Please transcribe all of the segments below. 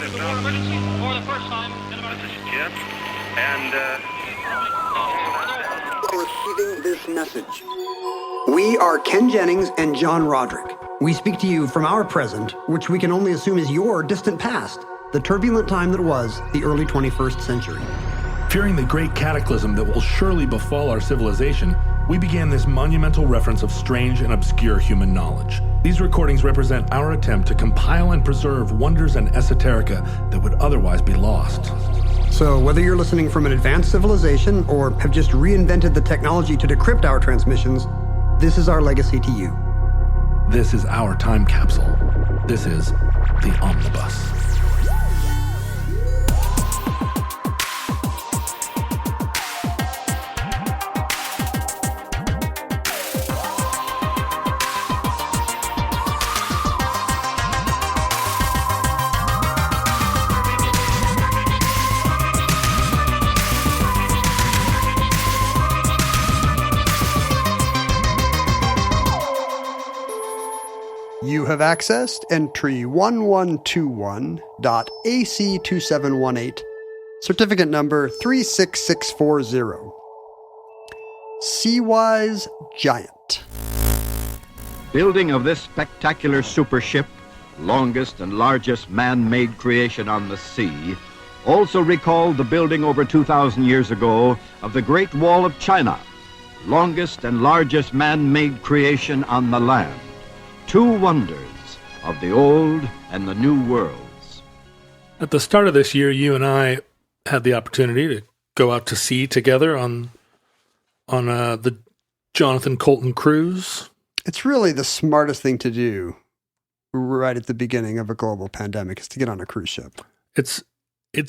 emergency for the first time in about... This is Jim, and Receiving this message. We are Ken Jennings and John Roderick. We speak to you from our present, which we can only assume is your distant past, the turbulent time that was the early 21st century. Fearing the great cataclysm that will surely befall our civilization, we began this monumental reference of strange and obscure human knowledge. These recordings represent our attempt to compile and preserve wonders and esoterica that would otherwise be lost. So whether you're listening from an advanced civilization or have just reinvented the technology to decrypt our transmissions, this is our legacy to you. This is our time capsule. This is the Omnibus. You have accessed entry 1121.AC2718, certificate number 36640. Seawise Giant. Building of this spectacular supership, longest and largest man-made creation on the sea, also recalled the building over 2,000 years ago of the Great Wall of China, longest and largest man-made creation on the land. Two wonders of the old and the new worlds. At the start of this year, you and I had the opportunity to go out to sea together on the Jonathan Colton cruise. It's really the smartest thing to do right at the beginning of a global pandemic is to get on a cruise ship. It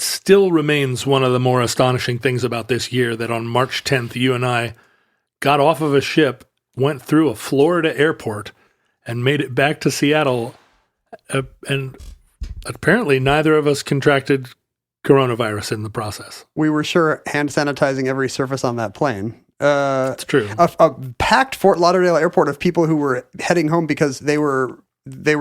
still remains one of the more astonishing things about this year that on March 10th, you and I got off of a ship, went through a Florida airport, and made it back to Seattle, and apparently neither of us contracted coronavirus in the process. We were sure hand sanitizing every surface on that plane. That's true. A packed Fort Lauderdale airport of people who were heading home because they were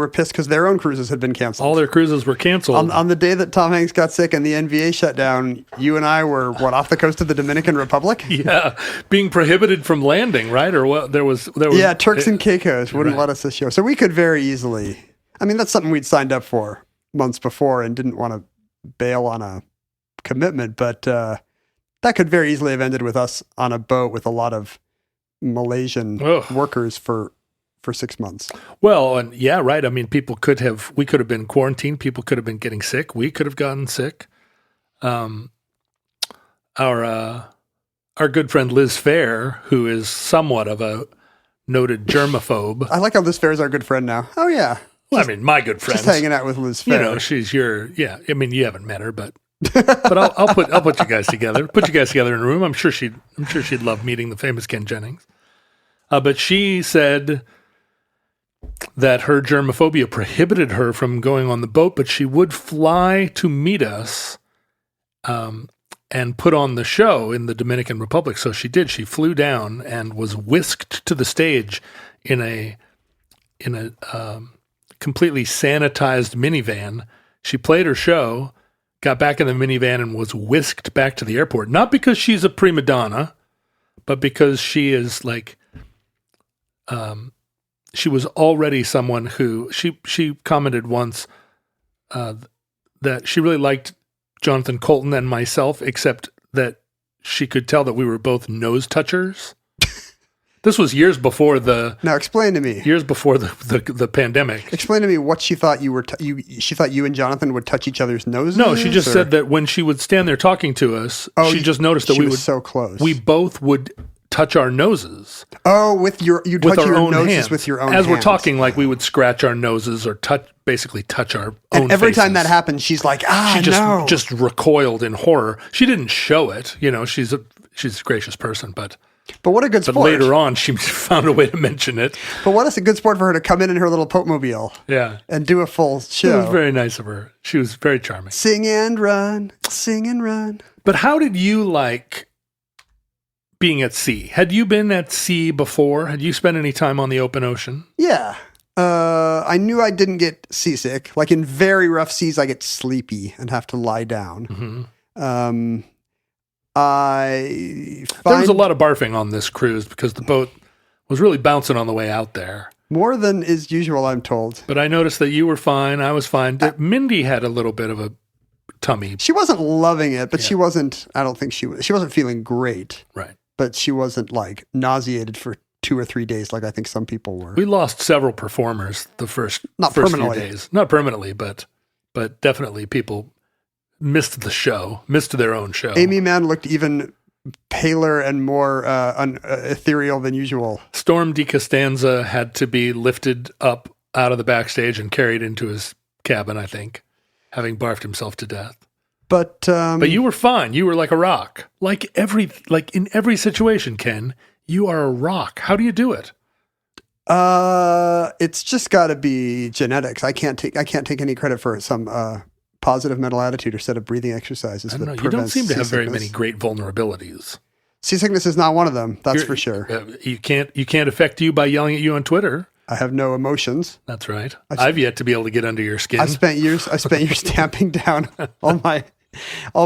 pissed because their own cruises had been canceled. All their cruises were canceled. On the day that Tom Hanks got sick and the NBA shut down, you and I were, off the coast of the Dominican Republic? Yeah, being prohibited from landing, right? Or what? There was yeah, Turks and Caicos wouldn't let us ashore. So we could very easily, I mean, that's something we'd signed up for months before and didn't want to bail on a commitment, but that could very easily have ended with us on a boat with a lot of Malaysian workers for 6 months. Well, and yeah, right. I mean, we could have been quarantined. People could have been getting sick. We could have gotten sick. Our good friend Liz Fair, who is somewhat of a noted germaphobe. I like how Liz Fair is our good friend now. Oh yeah. Well, I mean, my good friend. Just hanging out with Liz Fair. You know, she's yeah. I mean, you haven't met her, but I'll put you guys together. Put you guys together in a room. I'm sure she'd love meeting the famous Ken Jennings. But she said that her germophobia prohibited her from going on the boat, but she would fly to meet us and put on the show in the Dominican Republic. So she did. She flew down and was whisked to the stage in a completely sanitized minivan. She played her show, got back in the minivan, and was whisked back to the airport. Not because she's a prima donna, but because she is like... she was already someone who she commented once that she really liked Jonathan Colton and myself, except that she could tell that we were both nose touchers. This was years before the. Now explain to me. Years before the pandemic. Explain to me what she thought you were. She thought you and Jonathan would touch each other's noses. No, she just said that when she would stand there talking to us, she just noticed that we would so close. We both would touch our noses. Oh, you touch your noses hands. with your own hands. As we're hands. talking, like we would scratch our noses or basically touch our own and every faces. time that happened, she's like, she just recoiled in horror. She didn't show it. You know, she's a gracious person, but what a good sport. But later on, she found a way to mention it. But what a good sport for her to come in her little Pope-mobile. Yeah. And do a full show. It was very nice of her. She was very charming. Sing and run, sing and run. But how did you like being at sea? Had you been at sea before? Had you spent any time on the open ocean? Yeah. I knew I didn't get seasick. Like in very rough seas, I get sleepy and have to lie down. Mm-hmm. There was a lot of barfing on this cruise because the boat was really bouncing on the way out there. More than is usual, I'm told. But I noticed that you were fine. I was fine. Mindy had a little bit of a tummy. She wasn't loving it, but she wasn't, I don't think she wasn't feeling great. Right. But she wasn't like nauseated for 2 or 3 days like I think some people were. We lost several performers the first few days. Not permanently, but definitely people missed their own show. Amy Mann looked even paler and more ethereal than usual. Storm DiCostanza had to be lifted up out of the backstage and carried into his cabin, I think, having barfed himself to death. But you were fine. You were like a rock. Like in every situation, Ken, you are a rock. How do you do it? It's just got to be genetics. I can't take any credit for some positive mental attitude or set of breathing exercises. I don't know. You don't seem to have very many great vulnerabilities. Seasickness is not one of them. That's for sure. You can't affect you by yelling at you on Twitter. I have no emotions. That's right. I've yet to be able to get under your skin. I spent years tamping down all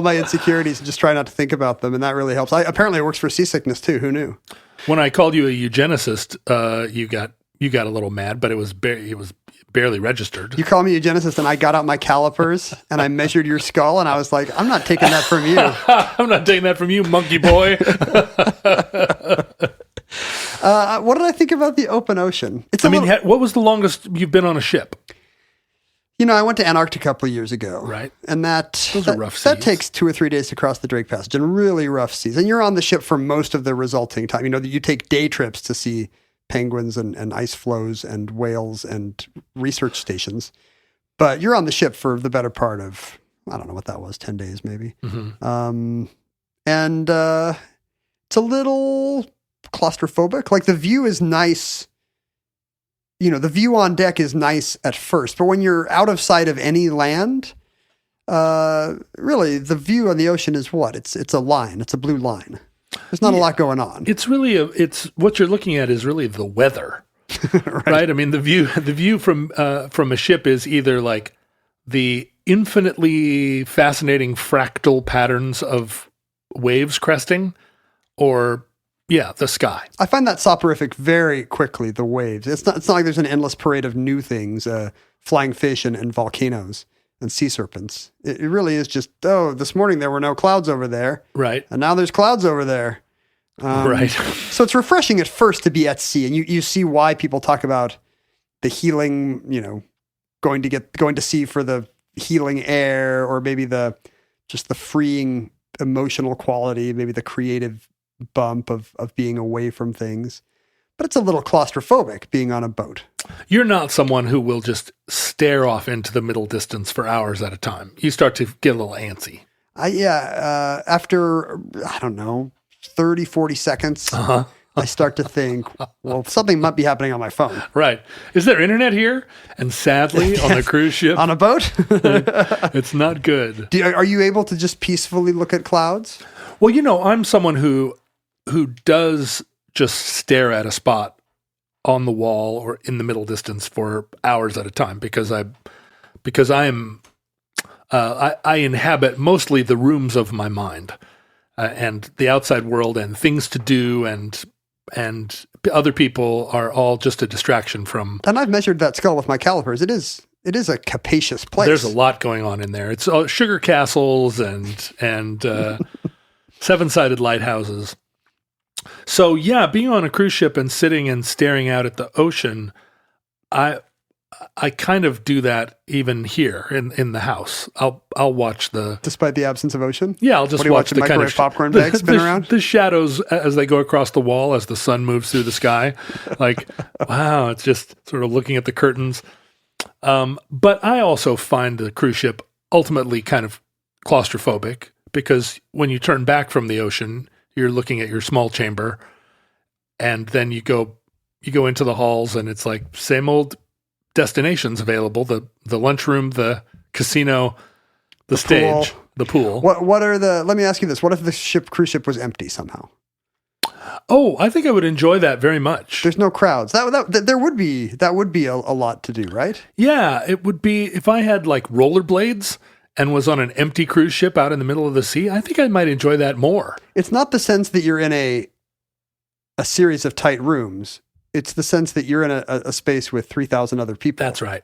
my insecurities and just try not to think about them, and that really helps. Apparently, it works for seasickness too. Who knew? When I called you a eugenicist, you got a little mad, but it was barely registered. You called me a eugenicist, and I got out my calipers and I measured your skull, and I was like, "I'm not taking that from you. I'm not taking that from you, monkey boy." What did I think about the open ocean? What was the longest you've been on a ship? I went to Antarctica a couple of years ago. Right. And those are rough seas. That takes 2 or 3 days to cross the Drake Passage in really rough seas. And you're on the ship for most of the resulting time. You take day trips to see penguins and ice floes and whales and research stations. But you're on the ship for the better part of, I don't know what that was, 10 days maybe. Mm-hmm. And it's a little claustrophobic. Like the view is nice. The view on deck is nice at first, but when you're out of sight of any land, really the view on the ocean is what? It's a line. It's a blue line. There's not a lot going on. It's really what you're looking at is really the weather, right? I mean, the view from a ship is either like the infinitely fascinating fractal patterns of waves cresting, or the sky. I find that soporific very quickly, the waves. It's not like there's an endless parade of new things, flying fish and volcanoes and sea serpents. It really is just, this morning there were no clouds over there. Right. And now there's clouds over there. Right. So it's refreshing at first to be at sea, and you see why people talk about the healing, going to sea for the healing air, or maybe the freeing emotional quality, maybe the creative bump of being away from things. But it's a little claustrophobic being on a boat. You're not someone who will just stare off into the middle distance for hours at a time. You start to get a little antsy. After, I don't know, 30, 40 seconds, I start to think, well, something might be happening on my phone. Right. Is there internet here? And sadly, on a cruise ship. On a boat? It's not good. Are you able to just peacefully look at clouds? Well, I'm someone who does just stare at a spot on the wall or in the middle distance for hours at a time because I inhabit mostly the rooms of my mind and the outside world and things to do and other people are all just a distraction from. And I've measured that skull with my calipers. It is a capacious place. There's a lot going on in there. It's sugar castles and 7-sided lighthouses. So being on a cruise ship and sitting and staring out at the ocean, I kind of do that even here in the house. I'll watch despite the absence of ocean. Yeah, I'll just watch the kind of popcorn bag spin around. The shadows as they go across the wall as the sun moves through the sky. Like, wow, it's just sort of looking at the curtains. But I also find the cruise ship ultimately kind of claustrophobic because when you turn back from the ocean, you're looking at your small chamber, and then you go into the halls, and it's like same old destinations available: the lunchroom, the casino, the stage, the pool. What are the? Let me ask you this: what if the cruise ship was empty somehow? Oh, I think I would enjoy that very much. There's no crowds. That would be a lot to do, right? Yeah, it would be if I had like rollerblades and was on an empty cruise ship out in the middle of the sea. I think I might enjoy that more. It's not the sense that you're in a series of tight rooms. It's the sense that you're in a space with 3,000 other people. That's right.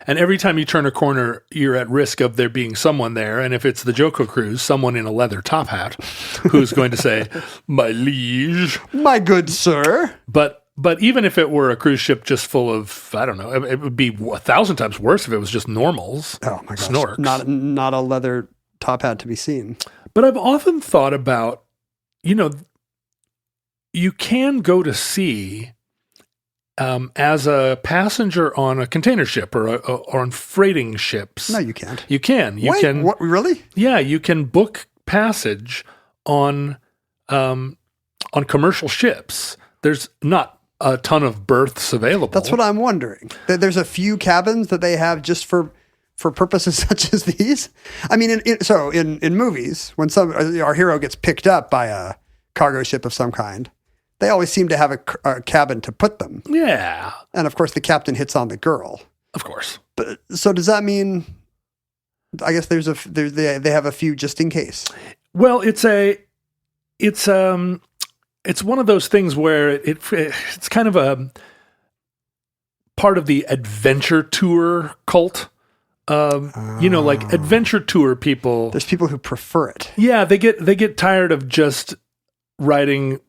And every time you turn a corner, you're at risk of there being someone there. And if it's the Joko cruise, someone in a leather top hat who's going to say, "My liege." My good sir. But even if it were a cruise ship just full of, I don't know, it would be 1,000 times worse if it was just normals. Oh my gosh. Snorks. Not a leather top hat to be seen. But I've often thought about, you can go to sea as a passenger on a container ship or on freighting ships. No, you can't. You can. You Wait, can. What, really? Yeah, you can book passage on commercial ships. There's not a ton of berths available. That's what I'm wondering. There's a few cabins that they have just for purposes such as these. I mean, in movies, when our hero gets picked up by a cargo ship of some kind, they always seem to have a cabin to put them. Yeah. And of course, the captain hits on the girl. Of course. But so does that mean? I guess they have a few just in case. Well, it's one of those things where it's kind of a part of the adventure tour cult. Like adventure tour people. There's people who prefer it. Yeah, they get tired of just riding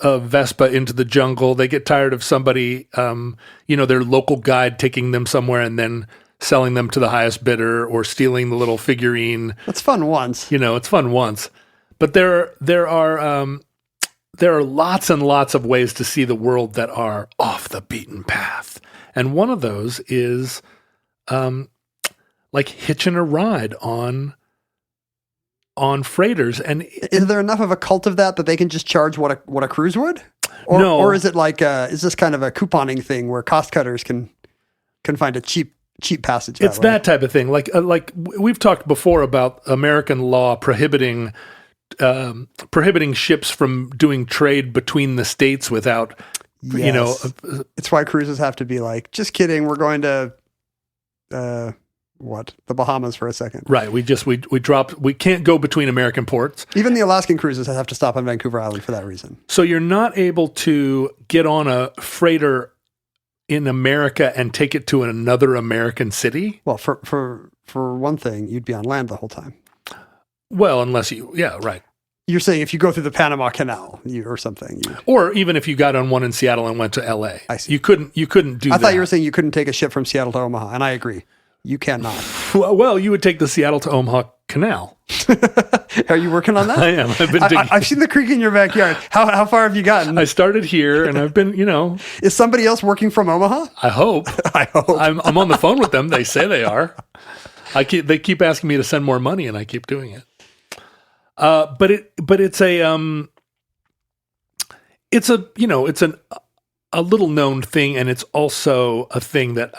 a Vespa into the jungle. They get tired of somebody, their local guide taking them somewhere and then selling them to the highest bidder or stealing the little figurine. That's fun once. It's fun once. But there are lots and lots of ways to see the world that are off the beaten path. And one of those is like hitching a ride on freighters. And is there enough of a cult of that they can just charge what a cruise would? No. Or is it like is this kind of a couponing thing where cost cutters can find a cheap passage? It's that type of thing. Like we've talked before about American law prohibiting ships from doing trade between the states without, yes. It's why cruises have to be like, just kidding, we're going to the Bahamas for a second. Right. We can't go between American ports. Even the Alaskan cruises have to stop on Vancouver Island for that reason. So you're not able to get on a freighter in America and take it to another American city? Well, for one thing, you'd be on land the whole time. Well, unless right. You're saying if you go through the Panama Canal or something. Or even if you got on one in Seattle and went to LA. I see. You couldn't do that. I thought you were saying you couldn't take a ship from Seattle to Omaha, and I agree. You cannot. Well, you would take the Seattle to Omaha Canal. Are you working on that? I am. I've been digging. I've seen the creek in your backyard. How far have you gotten? I started here, and I've been, Is somebody else working from Omaha? I hope. I hope. I'm on the phone with them. They say they are. They keep asking me to send more money, and I keep doing it. But it's a little known thing, and it's also a thing that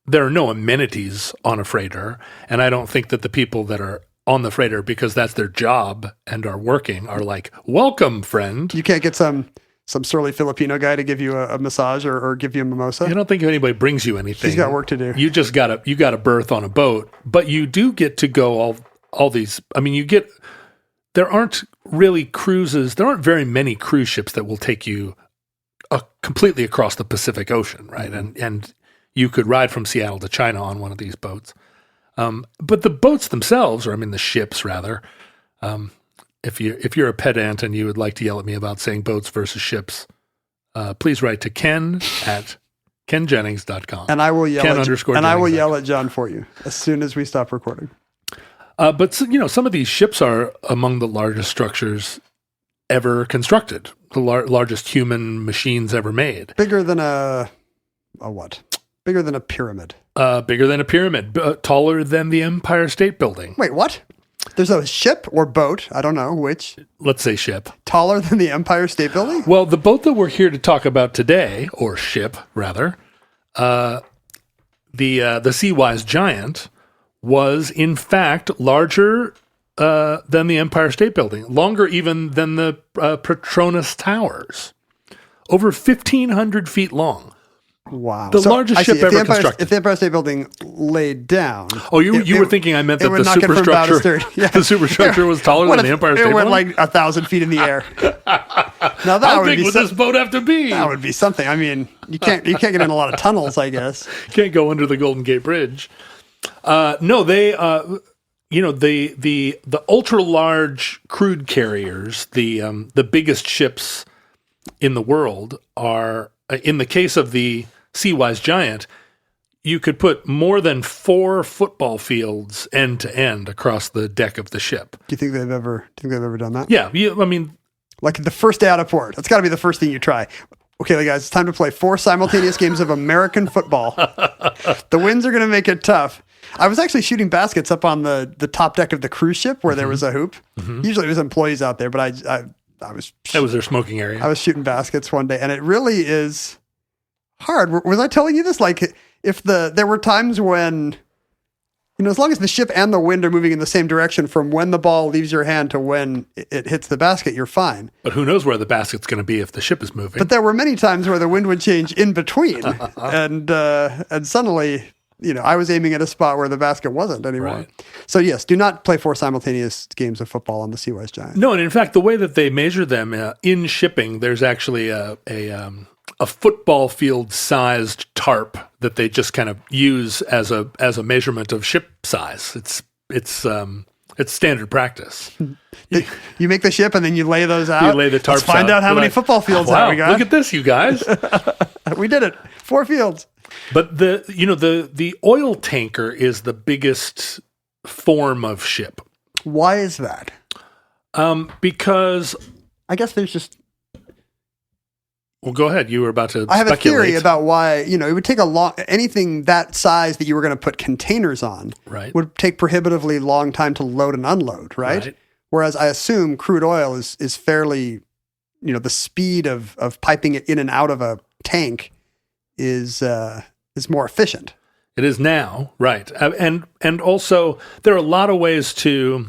there are no amenities on a freighter, and I don't think that the people that are on the freighter, because that's their job and are working, are like, "Welcome, friend." You can't get some surly Filipino guy to give you a massage or give you a mimosa. I don't think anybody brings you anything. He's got work to do. You just got a berth on a boat, but you do get to go all these. There aren't really cruises. There aren't very many cruise ships that will take you completely across the Pacific Ocean, right? Mm-hmm. And you could ride from Seattle to China on one of these boats. But the boats themselves, or the ships rather, if you're a pedant and you would like to yell at me about saying boats versus ships, please write to Ken at kenjennings.com. And I will yell yell at John for you as soon as we stop recording. But some of these ships are among the largest structures ever constructed, the largest human machines ever made. Bigger than a what? Bigger than a pyramid. Bigger than a pyramid. Taller than the Empire State Building. Wait, what? There's a ship or boat, I don't know which. Let's say ship. Taller than the Empire State Building? Well, the boat that we're here to talk about today, or ship rather, the Seawise Giant, was in fact larger than the Empire State Building, longer even than the Petronas Towers, over 1,500 feet long. Wow. The largest ship ever constructed. If the Empire State Building laid down. Oh, you were thinking I meant that the superstructure, the superstructure was taller than the Empire State Building? It went like 1,000 feet in the air. Now that How would big be would this boat have to be? That would be something. I mean, you can't get in a lot of tunnels, I guess. Can't go under the Golden Gate Bridge. No, they, the ultra large crude carriers, the biggest ships in the world are, in the case of the Seawise Giant, you could put more than 4 football fields end to end across the deck of the ship. Do you think they've ever done that? Yeah, I mean, like the first day out of port. That's got to be the first thing you try. Okay, guys, it's time to play 4 simultaneous games of American football. The winds are going to make it tough. I was actually shooting baskets up on the top deck of the cruise ship where there was a hoop. Usually it was employees out there, but I was... That was their smoking area. I was shooting baskets one day, and it really is hard. Was I telling you this? Like, if there were times when, as long as the ship and the wind are moving in the same direction from when the ball leaves your hand to when it hits the basket, you're fine. But who knows where the basket's going to be if the ship is moving. But there were many times where the wind would change in between, and suddenly, I was aiming at a spot where the basket wasn't anymore. Right. So yes, do not play 4 simultaneous games of football on the Seawise Giant. No, and in fact, the way that they measure them in shipping, there's actually a football field sized tarp that they just kind of use as a measurement of ship size. It's standard practice. You make the ship and then you lay those out. You lay the tarps. Let's find out how many football fields we got. Look at this, you guys. We did it. 4 fields. But the oil tanker is the biggest form of ship. Why is that? Because I guess there's just... Well, go ahead. You were about to I have speculate. a theory about why, it would take anything that size that you were going to put containers on would take prohibitively long time to load and unload, right? Whereas I assume crude oil is fairly, the speed of piping it in and out of a tank is more efficient. It is now, right. And also there are a lot of ways to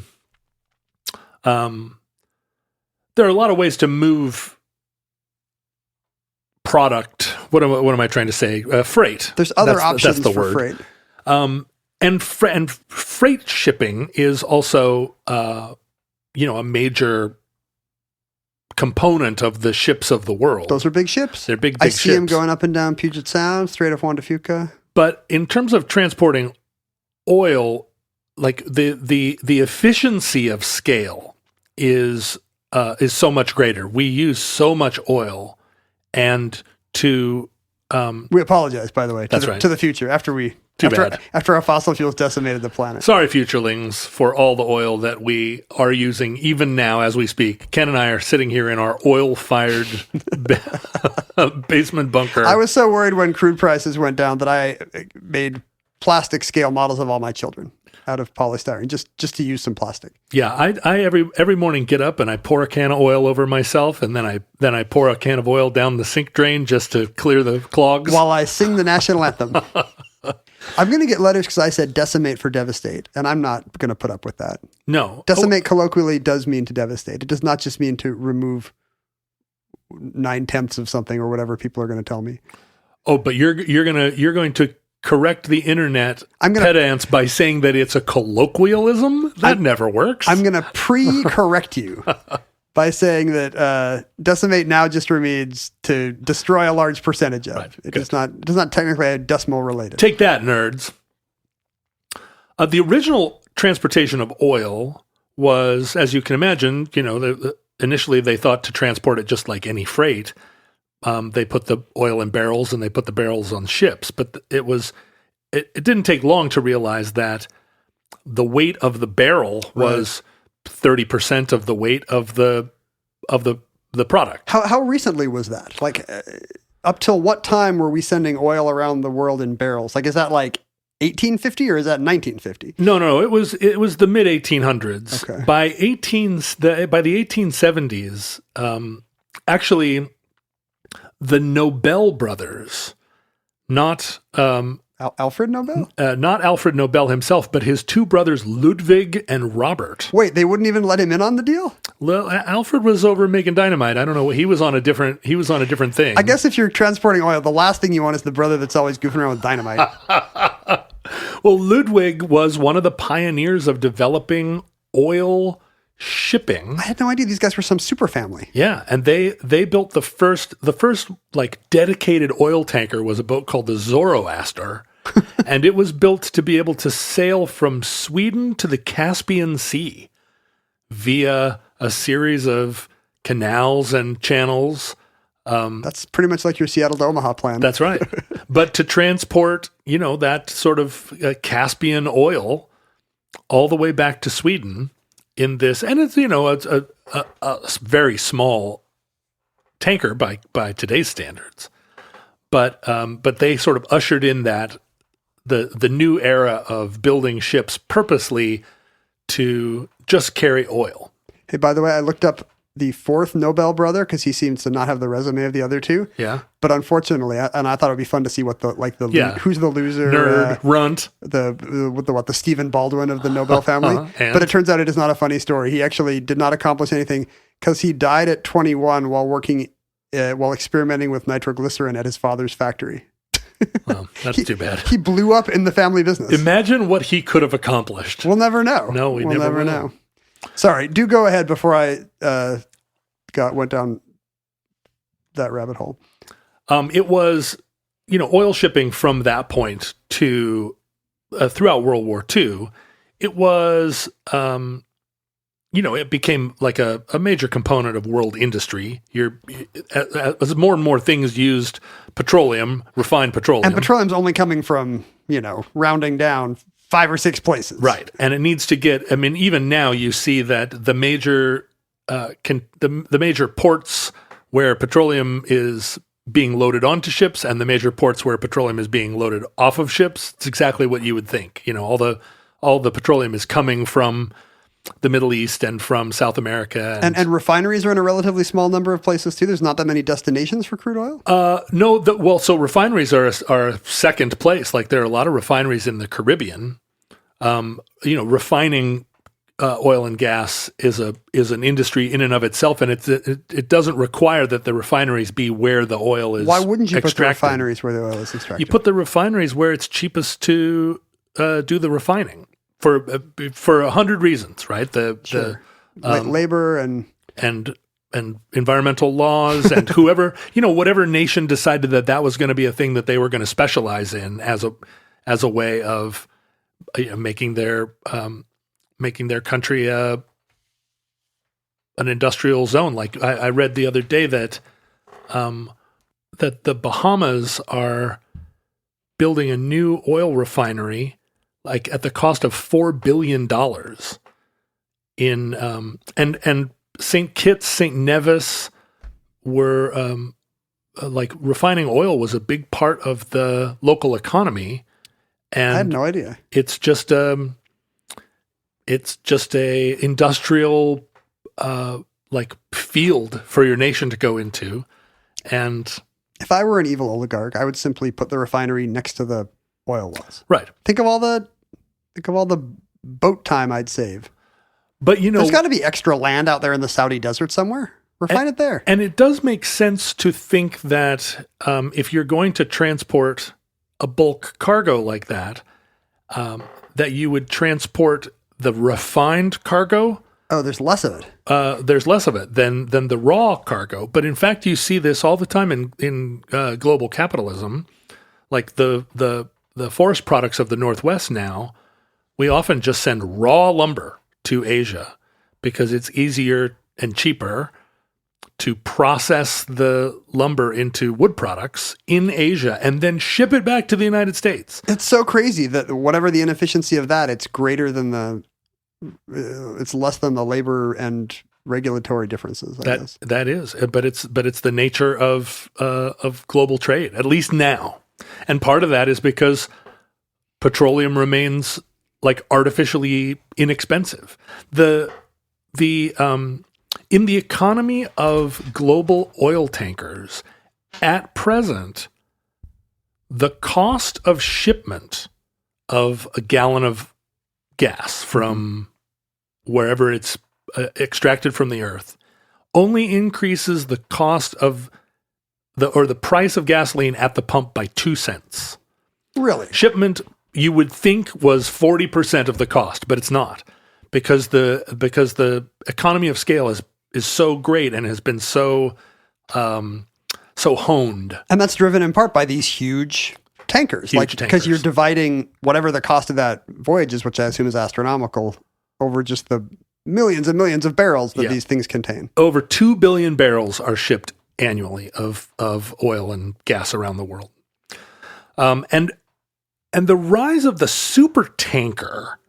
move product. What am I trying to say? Freight. There's other options that's the for word. freight. And freight shipping is also, a major component of the ships of the world. Those are big ships. They're big I ships. see them going up and down Puget Sound, Strait of Juan de Fuca. But in terms of transporting oil, like the efficiency of scale is so much greater. We use so much oil, and we apologize, by the way, to the future after our fossil fuels decimated the planet. Sorry, futurelings, for all the oil that we are using even now as we speak. Ken and I are sitting here in our oil-fired basement bunker. I was so worried when crude prices went down that I made plastic scale models of all my children out of polystyrene, just to use some plastic. Yeah, I every morning get up and I pour a can of oil over myself, and then I pour a can of oil down the sink drain just to clear the clogs while I sing the national anthem. I'm going to get letters because I said decimate for devastate, and I'm not going to put up with that. No. Decimate colloquially does mean to devastate. It does not just mean to remove 9/10 of something or whatever people are going to tell me. Oh, but you're going to correct the internet pedants by saying that it's a colloquialism? That never works. I'm going to pre-correct you by saying that decimate now just means to destroy a large percentage of. Right, it does not technically a decimal related. Take that, nerds. The original transportation of oil was, as you can imagine, initially they thought to transport it just like any freight. They put the oil in barrels and they put the barrels on ships, but it didn't take long to realize that the weight of the barrel was 30% of the weight of the product. How recently was that? Like, up till what time were we sending oil around the world in barrels? Like, is that like 1850 or is that 1950? No, it was the mid 1800s. Okay. By the 1870s, actually, the Nobel brothers, not Alfred Nobel? Not Alfred Nobel himself, but his two brothers, Ludwig and Robert. Wait, they wouldn't even let him in on the deal? Well, Alfred was over making dynamite. I don't know. He was on a different thing. I guess if you're transporting oil, the last thing you want is the brother that's always goofing around with dynamite. Well, Ludwig was one of the pioneers of developing oil shipping. I had no idea these guys were some super family. Yeah, and they built the first like dedicated oil tanker was a boat called the Zoroaster, and it was built to be able to sail from Sweden to the Caspian Sea via a series of canals and channels. That's pretty much like your Seattle to Omaha plan. That's right. But to transport, that sort of Caspian oil all the way back to Sweden in this, and it's, it's a very small tanker by today's standards. But they sort of ushered in that the new era of building ships purposely to just carry oil. Hey, by the way, I looked up the fourth Nobel brother because he seems to not have the resume of the other two. Yeah. But unfortunately, and I thought it'd be fun to see what who's the loser, nerd, runt, the Stephen Baldwin of the Nobel family. But it turns out it is not a funny story. He actually did not accomplish anything because he died at 21 while experimenting with nitroglycerin at his father's factory. Well, that's too bad. He blew up in the family business. Imagine what he could have accomplished. We'll never know. No, we'll never know. Sorry, do go ahead before I went down that rabbit hole. It was, oil shipping from that point to throughout World War II. It was, it became like a major component of world industry. As more and more things used petroleum, refined petroleum, and petroleum's only coming from rounding down 5 or 6 places. Right. And it needs to get, even now you see that the major the major ports where petroleum is being loaded onto ships and the major ports where petroleum is being loaded off of ships, it's exactly what you would think. All the petroleum is coming from the Middle East and from South America. And refineries are in a relatively small number of places too. There's not that many destinations for crude oil? No. So refineries are a second place. Like there are a lot of refineries in the Caribbean. Refining oil and gas is an industry in and of itself, and it doesn't require that the refineries be where the oil is. Why wouldn't you extracted. Put the refineries where the oil is extracted? You put the refineries where it's cheapest to do the refining for 100 reasons, right? Labor and environmental laws and whatever nation decided that was going to be a thing that they were going to specialize in as a way of making their country an industrial zone. Like I read the other day that the Bahamas are building a new oil refinery, like at the cost of $4 billion and St. Kitts, St. Nevis were like refining oil was a big part of the local economy. And I had no idea. It's just a industrial like field for your nation to go into. And if I were an evil oligarch, I would simply put the refinery next to the oil wells. Right. Think of all the boat time I'd save. But there's got to be extra land out there in the Saudi desert somewhere. Refine it there. And it does make sense to think that if you're going to transport a bulk cargo like that, that you would transport the refined cargo. Oh, there's less of it. There's less of it than the raw cargo. But in fact, you see this all the time in global capitalism. Like the forest products of the Northwest now, we often just send raw lumber to Asia because it's easier and cheaper to process the lumber into wood products in Asia and then ship it back to the United States. It's so crazy that whatever the inefficiency of that, it's greater than it's less than the labor and regulatory differences. I guess. That is, but it's the nature of global trade, at least now. And part of that is because petroleum remains like artificially inexpensive. In the economy of global oil tankers, at present, the cost of shipment of a gallon of gas from wherever it's extracted from the earth only increases the cost of the price of gasoline at the pump by 2 cents. Really? Shipment, you would think, was 40% of the cost, but it's not, because the economy of scale is so great and has been so honed. And that's driven in part by these huge tankers. Because you're dividing whatever the cost of that voyage is, which I assume is astronomical, over just the millions and millions of barrels that these things contain. Over 2 billion barrels are shipped annually of oil and gas around the world. And the rise of the super tanker,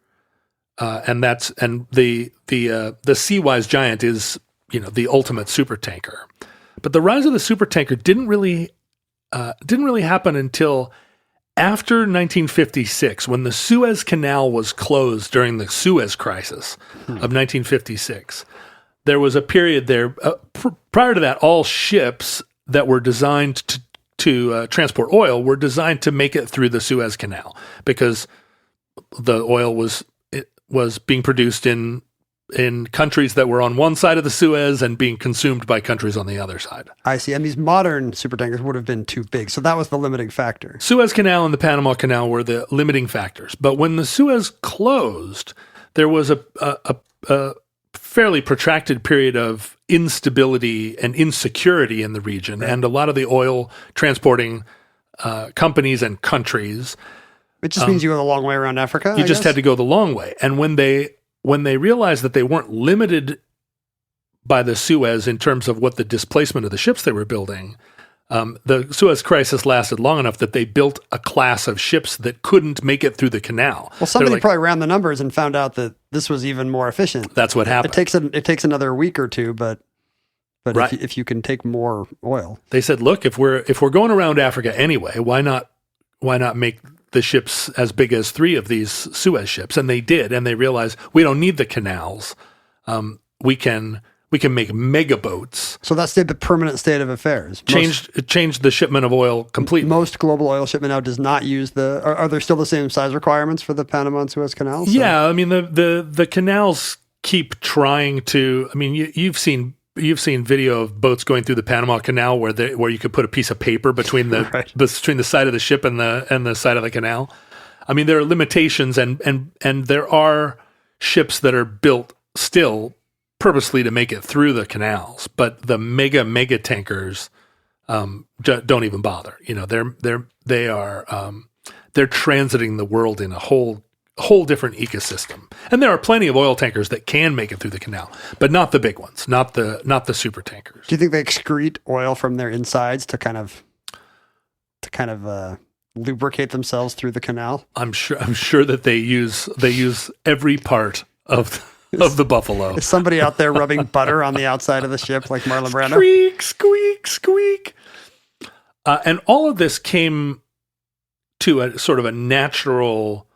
and the Seawise Giant is, the ultimate super tanker. But the rise of the super tanker didn't really happen until after 1956, when the Suez Canal was closed during the Suez Crisis of 1956. There was a period there. Prior to that, all ships that were designed to transport oil were designed to make it through the Suez Canal, because the oil was being produced in countries that were on one side of the Suez and being consumed by countries on the other side. I see. And these modern supertankers would have been too big. So that was the limiting factor. Suez Canal and the Panama Canal were the limiting factors. But when the Suez closed, there was a fairly protracted period of instability and insecurity in the region. Right. And a lot of the oil transporting companies and countries. It just means you go the long way around Africa. You just had to go the long way. And when they realized that they weren't limited by the Suez in terms of what the displacement of the ships they were building, the Suez Crisis lasted long enough that they built a class of ships that couldn't make it through the canal. Well, somebody probably ran the numbers and found out that this was even more efficient. That's what happened. It takes another week or two, but right. if you can take more oil, they said, look, if we're going around Africa anyway, why not make the ships as big as 3 of these Suez ships? And they did, and they realized we don't need the canals. We can make mega boats. So that's the permanent state of affairs. It changed the shipment of oil completely. Most global oil shipment now does not use are there still the same size requirements for the Panama and Suez canals? Yeah, I mean the canals keep trying to. I mean, you've seen video of boats going through the Panama Canal where you could put a piece of paper between the right. between the side of the ship and the side of the canal. I mean, there are limitations, and there are ships that are built still purposely to make it through the canals, but the mega tankers don't even bother. They're transiting the world in a whole different ecosystem. And there are plenty of oil tankers that can make it through the canal, but not the big ones, not the super tankers. Do you think they excrete oil from their insides to kind of lubricate themselves through the canal? I'm sure that they use every part of the buffalo. Is somebody out there rubbing butter on the outside of the ship like Marlon Brando? Squeak, squeak, squeak. And all of this came to a sort of a natural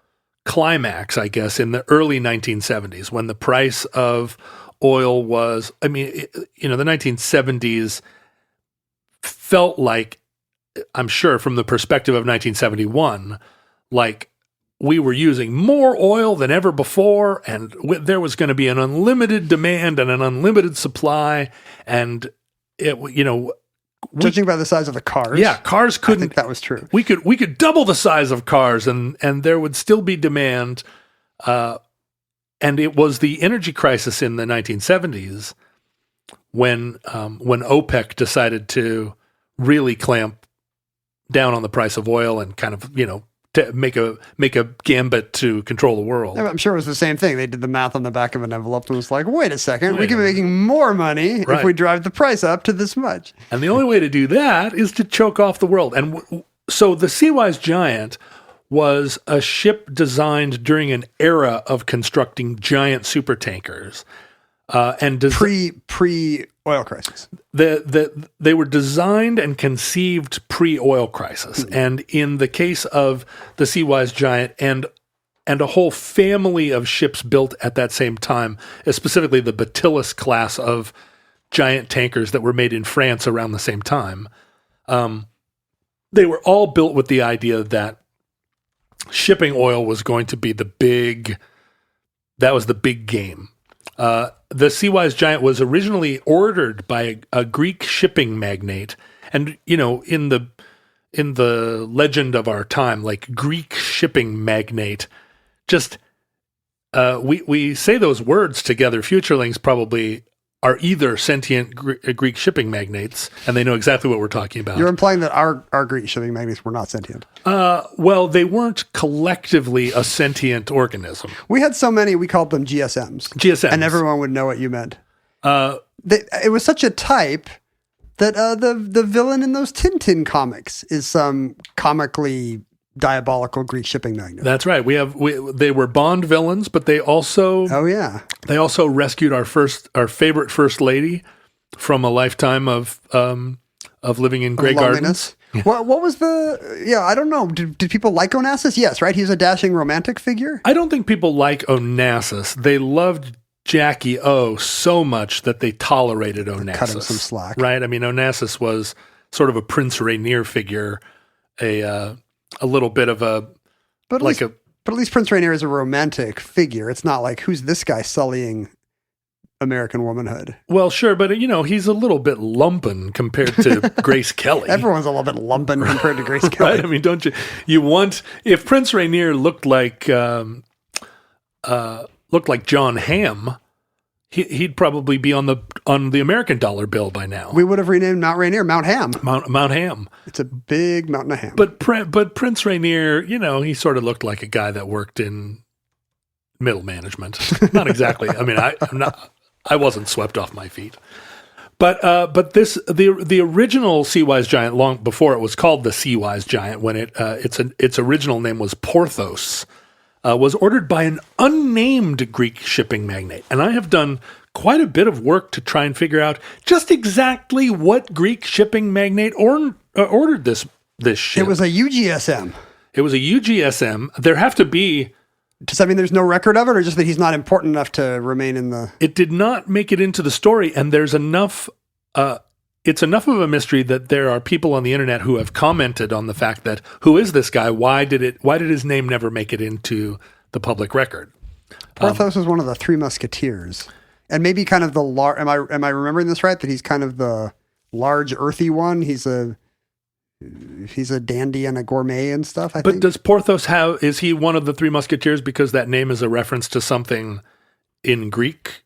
climax, I guess, in the early 1970s, when the price of oil was, the 1970s felt like, I'm sure from the perspective of 1971, like we were using more oil than ever before, and there was going to be an unlimited demand and an unlimited supply, and judging by the size of the cars. Yeah, cars couldn't. I think that was true. We could double the size of cars, and there would still be demand. And it was the energy crisis in the 1970s when OPEC decided to really clamp down on the price of oil and kind of to make a gambit to control the world. I'm sure it was the same thing. They did the math on the back of an envelope and was like, wait a second, we can be making more money if we drive the price up to this much. And the only way to do that is to choke off the world. And so the Seawise Giant was a ship designed during an era of constructing giant supertankers. Pre-oil crisis. They were designed and conceived pre-oil crisis. Mm-hmm. And in the case of the Seawise Giant and a whole family of ships built at that same time, specifically the Bacillus class of giant tankers that were made in France around the same time, they were all built with the idea that shipping oil was going to be the big game. The Seawise Giant was originally ordered by a Greek shipping magnate, and in the legend of our time, like Greek shipping magnate, just we say those words together. Futurelings probably are either sentient Greek shipping magnates, and they know exactly what we're talking about. You're implying that our Greek shipping magnates were not sentient. Well, they weren't collectively a sentient organism. We had so many, we called them GSMs. GSMs. And everyone would know what you meant. It was such a type that the villain in those Tintin comics is some comically diabolical Greek shipping magnate. That's right. They were Bond villains, but they also they also rescued our favorite first lady from a lifetime of living in Grey Gardens. Yeah. What was I don't know. Did people like Onassis? Yes, right? He's a dashing romantic figure? I don't think people like Onassis. They loved Jackie O so much that they tolerated Onassis. Cut him some slack. Right? I mean, Onassis was sort of a Prince Rainier figure, a little bit of a... But at least Prince Rainier is a romantic figure. It's not like, who's this guy sullying American womanhood? Well, sure, but he's a little bit lumpen compared to Grace Kelly. Everyone's a little bit lumpen compared to Grace Kelly. Right? I mean, don't you want... If Prince Rainier looked like John Hamm, he'd probably be on the American dollar bill by now. We would have renamed Mount Rainier Mount Ham. Mount Ham. It's a big mountain of ham. But Prince Rainier, he sort of looked like a guy that worked in middle management. Not exactly. I mean, I wasn't swept off my feet. But the original Seawise Giant, long before it was called the Seawise Giant, when its original name was Porthos, was ordered by an unnamed Greek shipping magnate. And I have done quite a bit of work to try and figure out just exactly what Greek shipping magnate ordered this ship. It was a UGSM. It was a UGSM. There have to be... Does that mean there's no record of it, or just that he's not important enough to remain in the... It did not make it into the story, and there's enough... it's enough of a mystery that there are people on the internet who have commented on the fact that, who is this guy? Why did his name never make it into the public record? Porthos was one of the Three Musketeers, and maybe kind of the large. Am I remembering this right? That he's kind of the large, earthy one. He's a dandy and a gourmet and stuff. I think. Does Porthos is he one of the Three Musketeers because that name is a reference to something in Greek?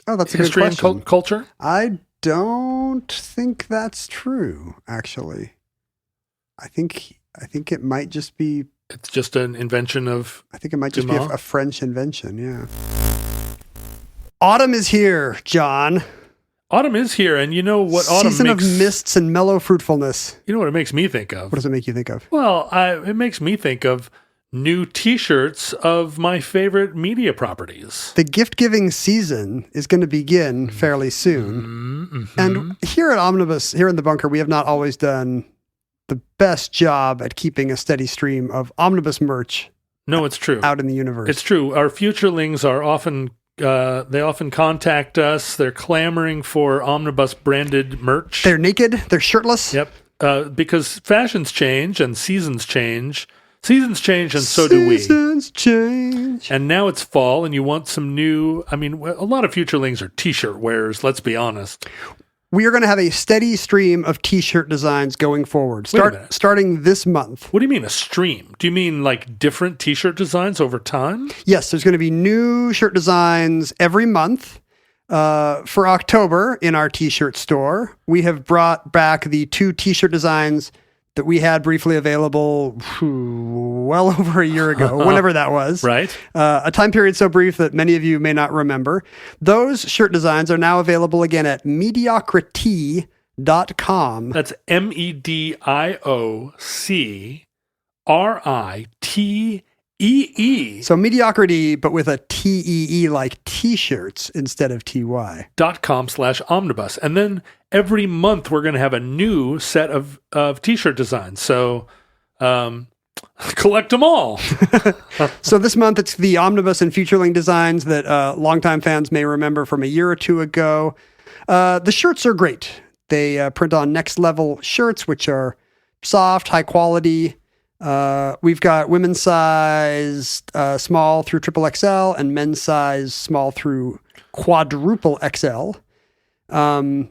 Oh, that's a history good question. And culture. I don't think that's true, actually. I think it might just be... It's just an invention of... I think it might just be a French invention, yeah. Autumn is here, John. Autumn is here, and you know what autumn Season of mists and mellow fruitfulness. You know what it makes me think of? What does it make you think of? Well, it makes me think of new T-shirts of my favorite media properties. The gift-giving season is going to begin fairly soon. Mm-hmm. And here at Omnibus, here in the bunker, we have not always done the best job at keeping a steady stream of Omnibus merch. No, it's true. Out in the universe. It's true. Our futurelings are often... they often contact us. They're clamoring for Omnibus branded merch. They're naked. They're shirtless. Yep. Because fashions change and seasons change. Seasons change and so do we. Seasons change. And now it's fall and you want some new... I mean, a lot of futurelings are t-shirt wearers, let's be honest. We are going to have a steady stream of t-shirt designs going forward. Starting this month. What do you mean a stream? Do you mean like different t-shirt designs over time? Yes, there's going to be new shirt designs every month. For October in our t-shirt store, we have brought back the 2 t-shirt designs that we had briefly available well over a year ago, whenever that was. Right. A time period so brief that many of you may not remember. Those shirt designs are now available again at mediocrity.com. That's MEDIOCRITEE. So mediocrity, but with a TEE like t-shirts instead of TY. .com/omnibus. And then every month we're going to have a new set of t-shirt designs. So collect them all. So this month it's the Omnibus and Futureling designs that longtime fans may remember from a year or two ago. The shirts are great. They print on Next Level shirts, which are soft, high quality. We've got women's size small through triple XL and men's size small through quadruple XL.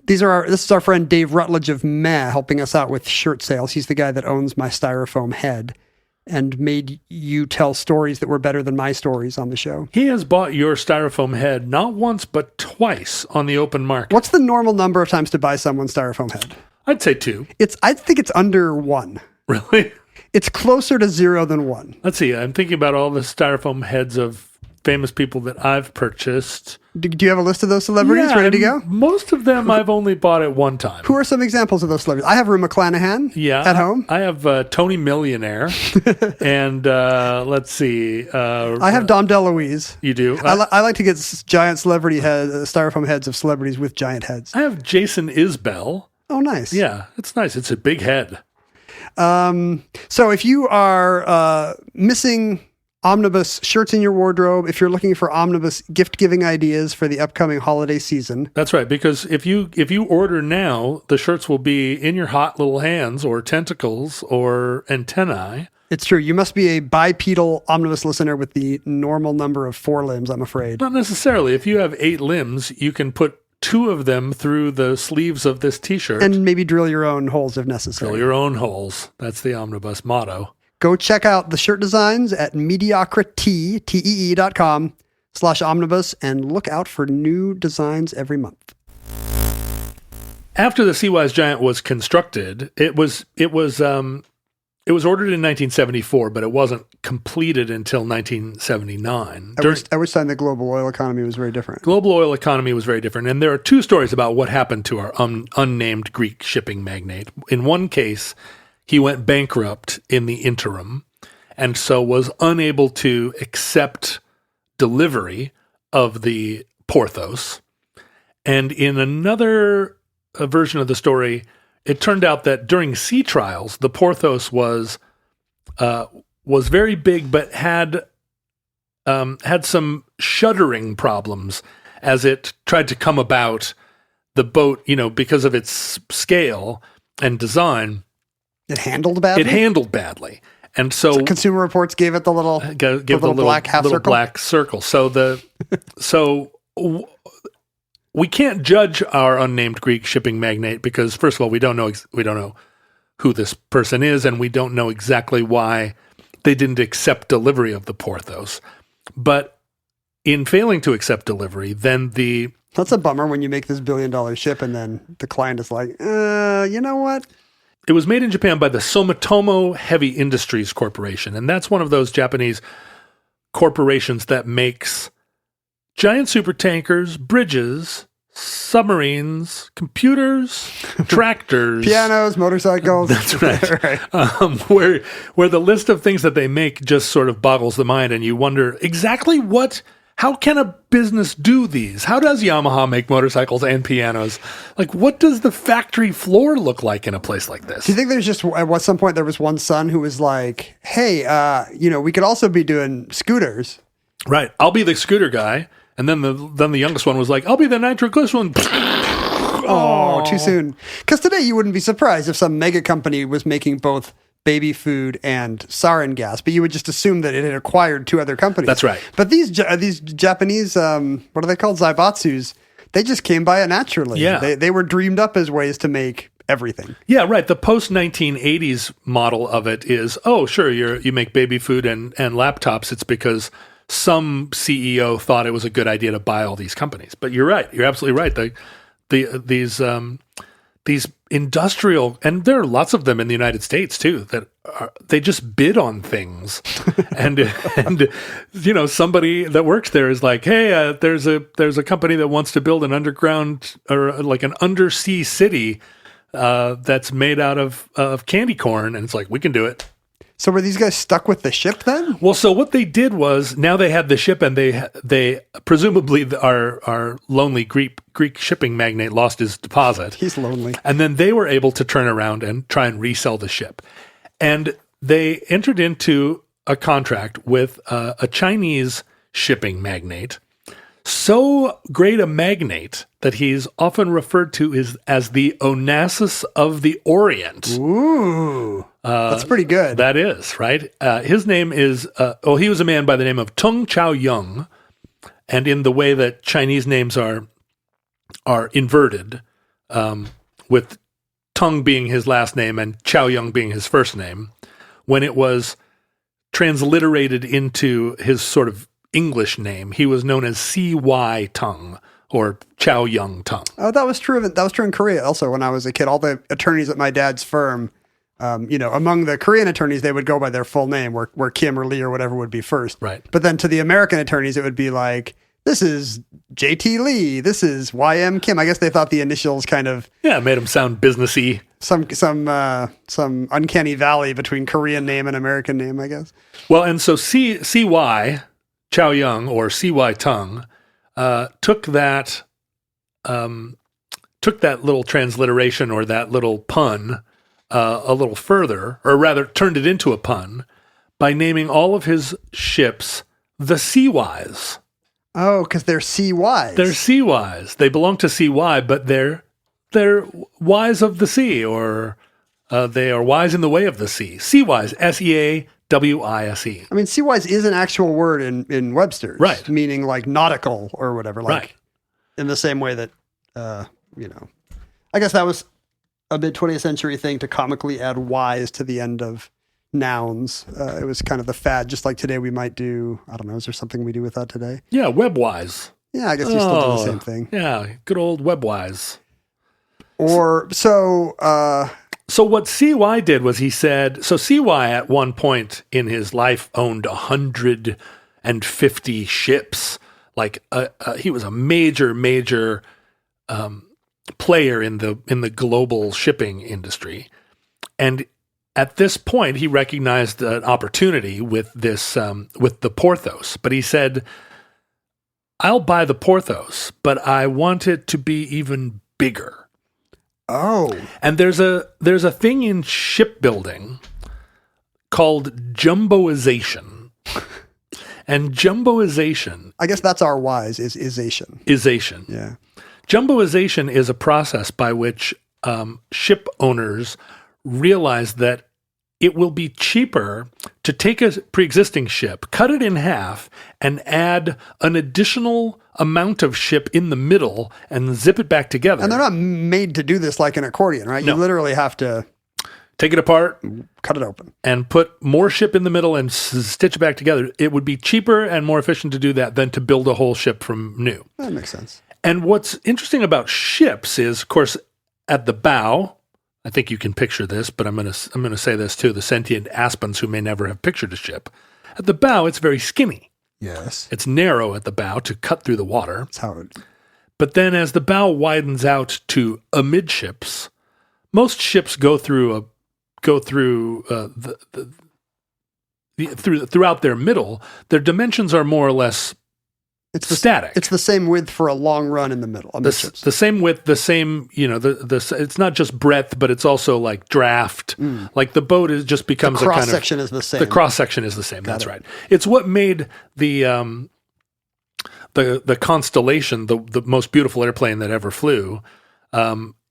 This is our friend Dave Rutledge of Meh helping us out with shirt sales. He's the guy that owns my styrofoam head and made you tell stories that were better than my stories on the show. He has bought your styrofoam head not once, but twice on the open market. What's the normal number of times to buy someone's styrofoam head? I'd say 2. I think it's under 1. Really? It's closer to 0 than 1. Let's see. I'm thinking about all the styrofoam heads of famous people that I've purchased. Do you have a list of those celebrities ready to go? Most of them I've only bought at one time. Who are some examples of those celebrities? I have Rue McClanahan at home. I have Tony Millionaire. And let's see. I have Dom DeLuise. You do? I like to get giant celebrity styrofoam heads of celebrities with giant heads. I have Jason Isbell. Oh, nice. Yeah, it's nice. It's a big head. So if you are missing omnibus shirts in your wardrobe, if you're looking for omnibus gift-giving ideas for the upcoming holiday season. That's right, because if you order now, the shirts will be in your hot little hands or tentacles or antennae. It's true. You must be a bipedal omnibus listener with the normal number of 4 limbs, I'm afraid. Not necessarily. If you have 8 limbs, you can put 2 of them through the sleeves of this T-shirt. And maybe drill your own holes if necessary. Drill your own holes. That's the omnibus motto. Go check out the shirt designs at mediocrity.com/omnibus and look out for new designs every month. After the Seawise Giant was constructed, it was ordered in 1974, but it wasn't completed until 1979. At which time the global oil economy was very different. Global oil economy was very different, and there are 2 stories about what happened to our unnamed Greek shipping magnate. In one case, he went bankrupt in the interim, and so was unable to accept delivery of the Porthos. And in another version of the story, it turned out that during sea trials, the Porthos was very big, but had some shuddering problems as it tried to come about. The boat, because of its scale and design, it handled badly. And so Consumer Reports gave it the little black half little circle. Black circle. So we can't judge our unnamed Greek shipping magnate because, first of all, we don't know who this person is, and we don't know exactly why they didn't accept delivery of the Porthos. But in failing to accept delivery, then that's a bummer when you make this $1 billion ship and then the client is like, you know what? It was made in Japan by the Sumitomo Heavy Industries Corporation, and that's one of those Japanese corporations that makes giant supertankers, bridges, submarines, computers, tractors, pianos, motorcycles. That's right. Right. Where the list of things that they make just sort of boggles the mind, and you wonder exactly how can a business do these? How does Yamaha make motorcycles and pianos? Like, what does the factory floor look like in a place like this? Do you think there's just, at some point, there was one son who was like, hey, we could also be doing scooters. Right. I'll be the scooter guy. And then the youngest one was like, I'll be the nitroglycerin. Oh, too soon. Because today you wouldn't be surprised if some mega company was making both baby food and sarin gas, but you would just assume that it had acquired 2 other companies. That's right. But these Japanese, what are they called? Zaibatsus, they just came by it naturally. Yeah. They were dreamed up as ways to make everything. Yeah, right. The post-1980s model of it is, oh, sure, you make baby food and laptops. It's because some CEO thought it was a good idea to buy all these companies. But you're right. You're absolutely right. These industrial, and there are lots of them in the United States too, they just bid on things, and somebody that works there is like, hey, there's a company that wants to build an underground or like an undersea city that's made out of candy corn, and it's like, we can do it. So were these guys stuck with the ship then? Well, so what they did was, now they had the ship, and they presumably our lonely Greek shipping magnate lost his deposit. He's lonely. And then they were able to turn around and try and resell the ship. And they entered into a contract with a Chinese shipping magnate So great a magnate that he's often referred to as the Onassis of the Orient. Ooh, that's pretty good. That is, right? His name is, he was a man by the name of Tung Chao Yung. And in the way that Chinese names are inverted, with Tung being his last name and Chao Yung being his first name, when it was transliterated into his sort of English name, he was known as C.Y. Tung or Chao Yung Tung. Oh, that was true. That was true in Korea also when I was a kid. All the attorneys at my dad's firm, among the Korean attorneys, they would go by their full name, where Kim or Lee or whatever would be first. Right. But then to the American attorneys, it would be like, this is J.T. Lee, this is Y.M. Kim. I guess they thought the initials kind of made him sound businessy. Some uncanny valley between Korean name and American name, I guess. Well, and so C.Y. Chao Yung or C.Y. Tung took that little transliteration or that little pun a little further, or rather turned it into a pun by naming all of his ships the Seawise. Oh, because they're Seawise. They're Seawise. They belong to CY, but they're wise of the sea, or they are wise in the way of the sea. Seawise, SEAWISE. I mean, Seawise is an actual word in Webster's, right? Meaning like nautical or whatever, like right. In the same way that, I guess that was a mid-20th century thing to comically add wise to the end of nouns. It was kind of the fad, just like today we might do, I don't know, is there something we do with that today? Yeah, Webwise. Yeah, I guess you still do the same thing. Yeah, good old Webwise. Or, So what CY did was he said, so CY at one point in his life owned 150 ships. Like he was a major player in the global shipping industry. And at this point, he recognized an opportunity with this, with the Porthos. But he said, I'll buy the Porthos, but I want it to be even bigger. Oh. And there's a thing in shipbuilding called jumbo-ization. And jumbo-ization, I guess that's our wise, is ization. Ization. Yeah. Jumbo-ization is a process by which ship owners realize that it will be cheaper to take a pre-existing ship, cut it in half, and add an additional amount of ship in the middle and zip it back together. And they're not made to do this like an accordion, right? No. You literally have to take it apart, cut it open, and put more ship in the middle and stitch it back together. It would be cheaper and more efficient to do that than to build a whole ship from new. That makes sense. And what's interesting about ships is, of course, at the bow, I think you can picture this, but I'm going to say this to the sentient aspens who may never have pictured a ship. At the bow, it's very skinny. Yes. It's narrow at the bow to cut through the water. That's how it. But then as the bow widens out to amidships, most ships go through throughout their middle. Their dimensions are more or less static. It's the same width for a long run in the middle. The same width, the same, it's not just breadth, but it's also like draft. Like the boat just becomes the a kind of... cross-section is the same. The cross-section is the same, that's it. right. It's what made the Constellation, the most beautiful airplane that ever flew,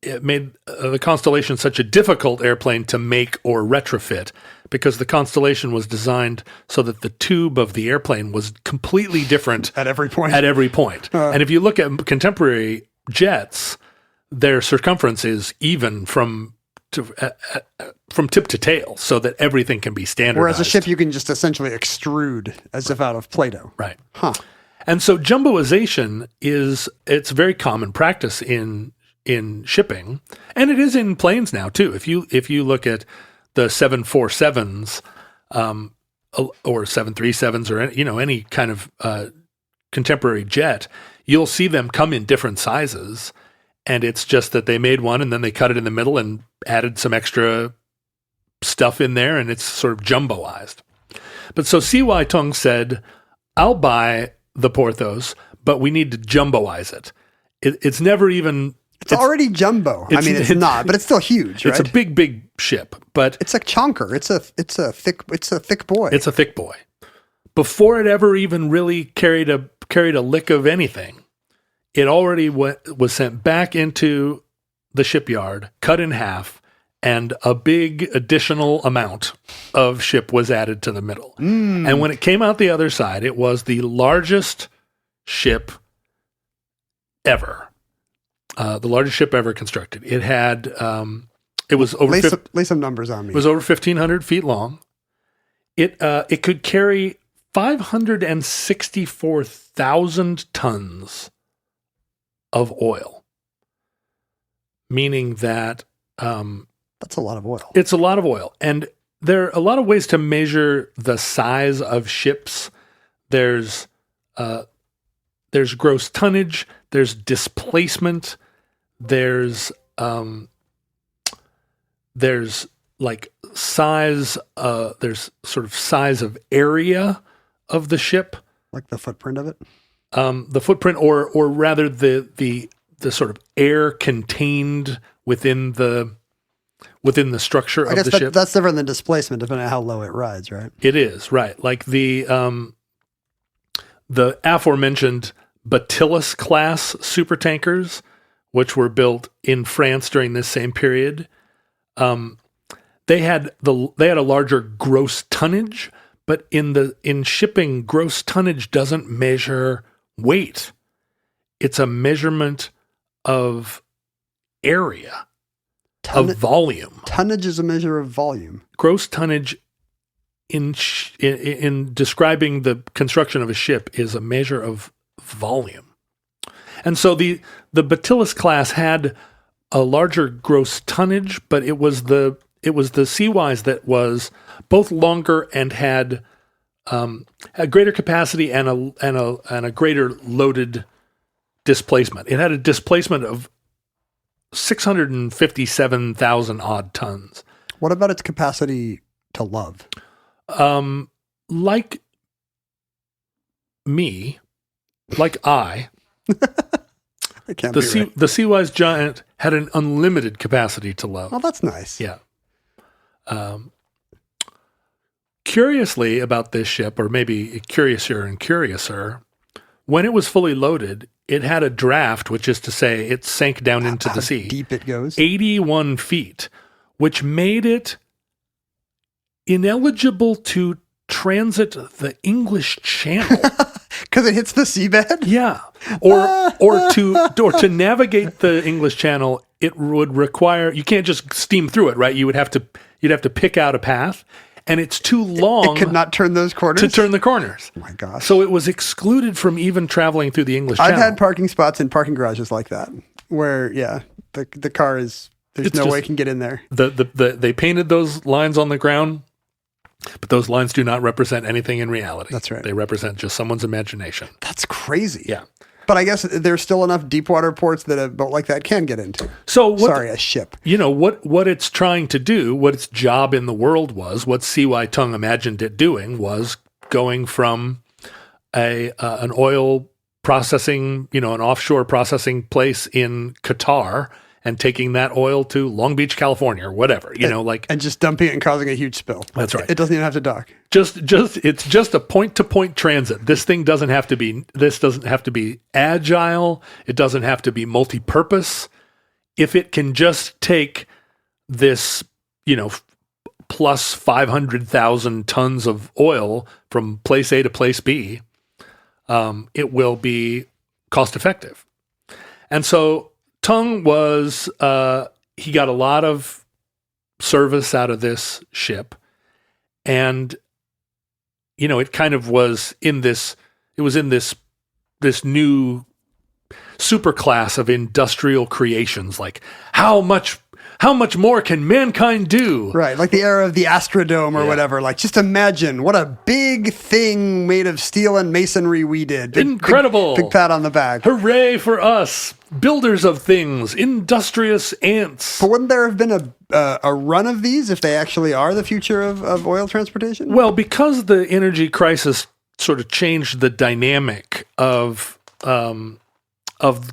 it made the Constellation such a difficult airplane to make or retrofit, because the Constellation was designed so that the tube of the airplane was completely different at every point. And if you look at contemporary jets, their circumference is even from tip to tail, so that everything can be standardized. Whereas a ship you can just essentially extrude as if out of Play-Doh. Right. Huh. And so jumboization it's very common practice in shipping, and it is in planes now too. If you look at the 747s or 737s or any kind of contemporary jet, you'll see them come in different sizes, and it's just that they made one and then they cut it in the middle and added some extra stuff in there, and it's sort of jumboized. But so C.Y. Tung said, I'll buy the Porthos, but we need to jumboize it. It's never even... It's already jumbo. I mean, it's not, but it's still huge, right? It's a big ship, but it's a chonker. It's a thick boy. It's a thick boy. Before it ever even really carried a carried a lick of anything, it already was sent back into the shipyard, cut in half, and a big additional amount of ship was added to the middle. And when it came out the other side, it was the largest ship ever. The largest ship ever constructed. It had, it was over... Lay some numbers on me. It was over 1,500 feet long. It could carry 564,000 tons of oil, meaning that that's a lot of oil. It's a lot of oil, and there are a lot of ways to measure the size of ships. There's gross tonnage. There's displacement. There's like size. There's sort of size of area of the ship, like the footprint of it. The footprint, or rather the sort of air contained within the structure of the ship. That's different than displacement, depending on how low it rides, right? It is, right. Like the aforementioned Bacillus class supertankers, which were built in France during this same period, they had a larger gross tonnage, but in shipping, gross tonnage doesn't measure weight. It's a measurement of area, of volume. Tonnage is a measure of volume. Gross tonnage in describing the construction of a ship is a measure of volume. And so the Bacillus class had a larger gross tonnage, but it was the Seawise that was both longer and had a greater capacity and a greater loaded displacement. It had a displacement of 657,000 odd tons. What about its capacity to love? Like I can't be right. The Seawise Giant had an unlimited capacity to love. Oh, that's nice. Yeah. Curiously about this ship, or maybe curiouser and curiouser, when it was fully loaded, it had a draft, which is to say it sank down into the sea. How deep it goes? 81 feet, which made it ineligible to transit the English Channel. Because it hits the seabed? Yeah. Or to navigate the English Channel, it would require, you can't just steam through it, right? You'd have to pick out a path, and it's too long. It could not turn those corners? To turn the corners. Oh my gosh. So it was excluded from even traveling through the English Channel. I've had parking spots in parking garages like that, where, yeah, the car is, there's no way it can get in there. They painted those lines on the ground, but those lines do not represent anything in reality. That's right. They represent just someone's imagination. That's crazy. Yeah. But I guess there's still enough deep water ports that a boat like that can get into. So a ship. You know, what it's trying to do, what its job in the world was, what C.Y. Tung imagined it doing was going from an oil processing, an offshore processing place in Qatar and taking that oil to Long Beach, California, or whatever, and just dumping it and causing a huge spill. That's right. It doesn't even have to dock. It's just a point-to-point transit. This doesn't have to be agile. It doesn't have to be multi-purpose. If it can just take this, plus 500,000 tons of oil from place A to place B, it will be cost-effective. And so Tung was, he got a lot of service out of this ship, and, it kind of was in this new super class of industrial creations, like how much more can mankind do? Right, like the era of the Astrodome or whatever. Like, just imagine what a big thing made of steel and masonry we did. Incredible. Big pat on the back. Hooray for us, builders of things, industrious ants. But wouldn't there have been a run of these if they actually are the future of oil transportation? Well, because the energy crisis sort of changed the dynamic of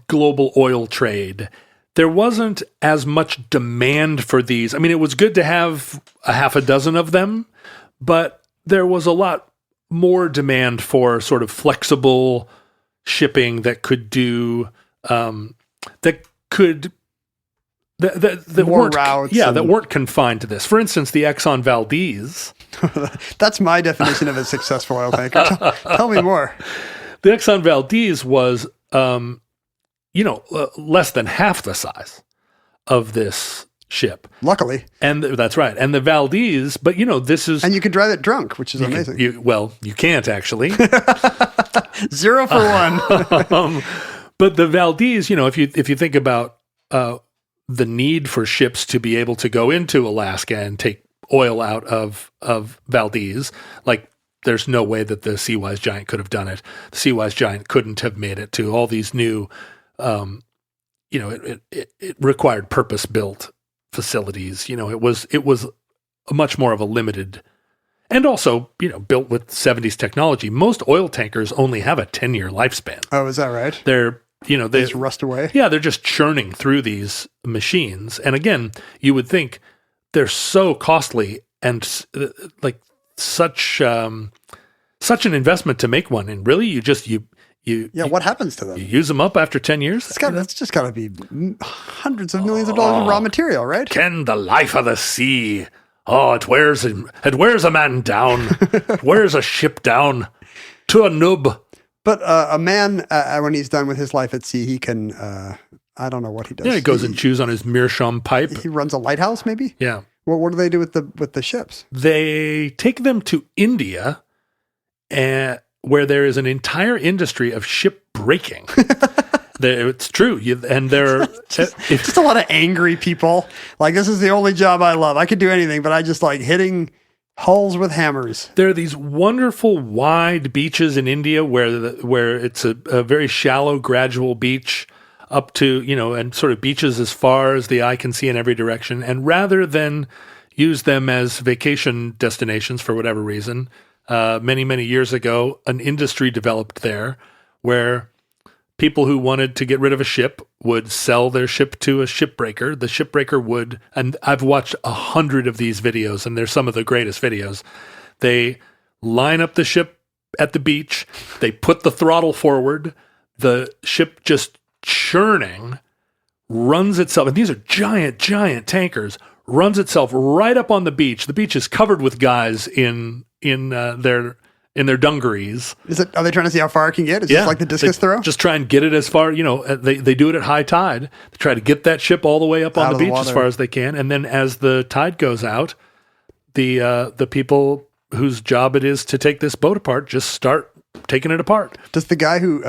global oil trade, there wasn't as much demand for these. I mean, it was good to have a half a dozen of them, but there was a lot more demand for sort of flexible, shipping that could do that More weren't routes that and- weren't confined to this. For instance, the Exxon Valdez. That's my definition of a successful oil tanker. Tell me more. The Exxon Valdez was less than half the size of this ship. Luckily. And that's right. And the Valdez, but this is... And you can drive it drunk, which is amazing. You can't actually. 0 for 1. But the Valdez, if you think about the need for ships to be able to go into Alaska and take oil out of Valdez, like there's no way that the Seawise Giant could have done it. The Seawise Giant couldn't have made it to all these new, it required purpose-built facilities. It was a much more of a limited, and also, built with 70s technology. Most oil tankers only have a 10-year lifespan. Oh, is that right? They just rust away? Yeah, they're just churning through these machines. And again, you would think they're so costly and like such an investment to make one. And really, what happens to them? You use them up after 10 years? It's just got to be hundreds of millions of dollars of raw material, right? Ken, the life of the sea. Oh, it wears a man down. It wears a ship down to a nub. But a man, when he's done with his life at sea, he can, I don't know what he does. Yeah, he goes and chews on his meerschaum pipe. He runs a lighthouse, maybe? Yeah. Well, what do they do with the ships? They take them to India, where there is an entire industry of ship breaking. It's true. They're just a lot of angry people. Like, this is the only job I love. I could do anything, but I just like hitting hulls with hammers. There are these wonderful wide beaches in India where it's a very shallow, gradual beach up to, and sort of beaches as far as the eye can see in every direction. And rather than use them as vacation destinations for whatever reason, many, many years ago, an industry developed there where people who wanted to get rid of a ship would sell their ship to a shipbreaker. The shipbreaker would, and I've watched 100 of these videos, and they're some of the greatest videos. They line up the ship at the beach. They put the throttle forward. The ship just churning runs itself, and these are giant, giant tankers, runs itself right up on the beach. The beach is covered with guys in their dungarees. Are they trying to see how far it can get? Is this like the discus throw? Just try and get it as far, they do it at high tide. They try to get that ship all the way up on the beach as far as they can. And then as the tide goes out, the people whose job it is to take this boat apart just start taking it apart. Does the guy who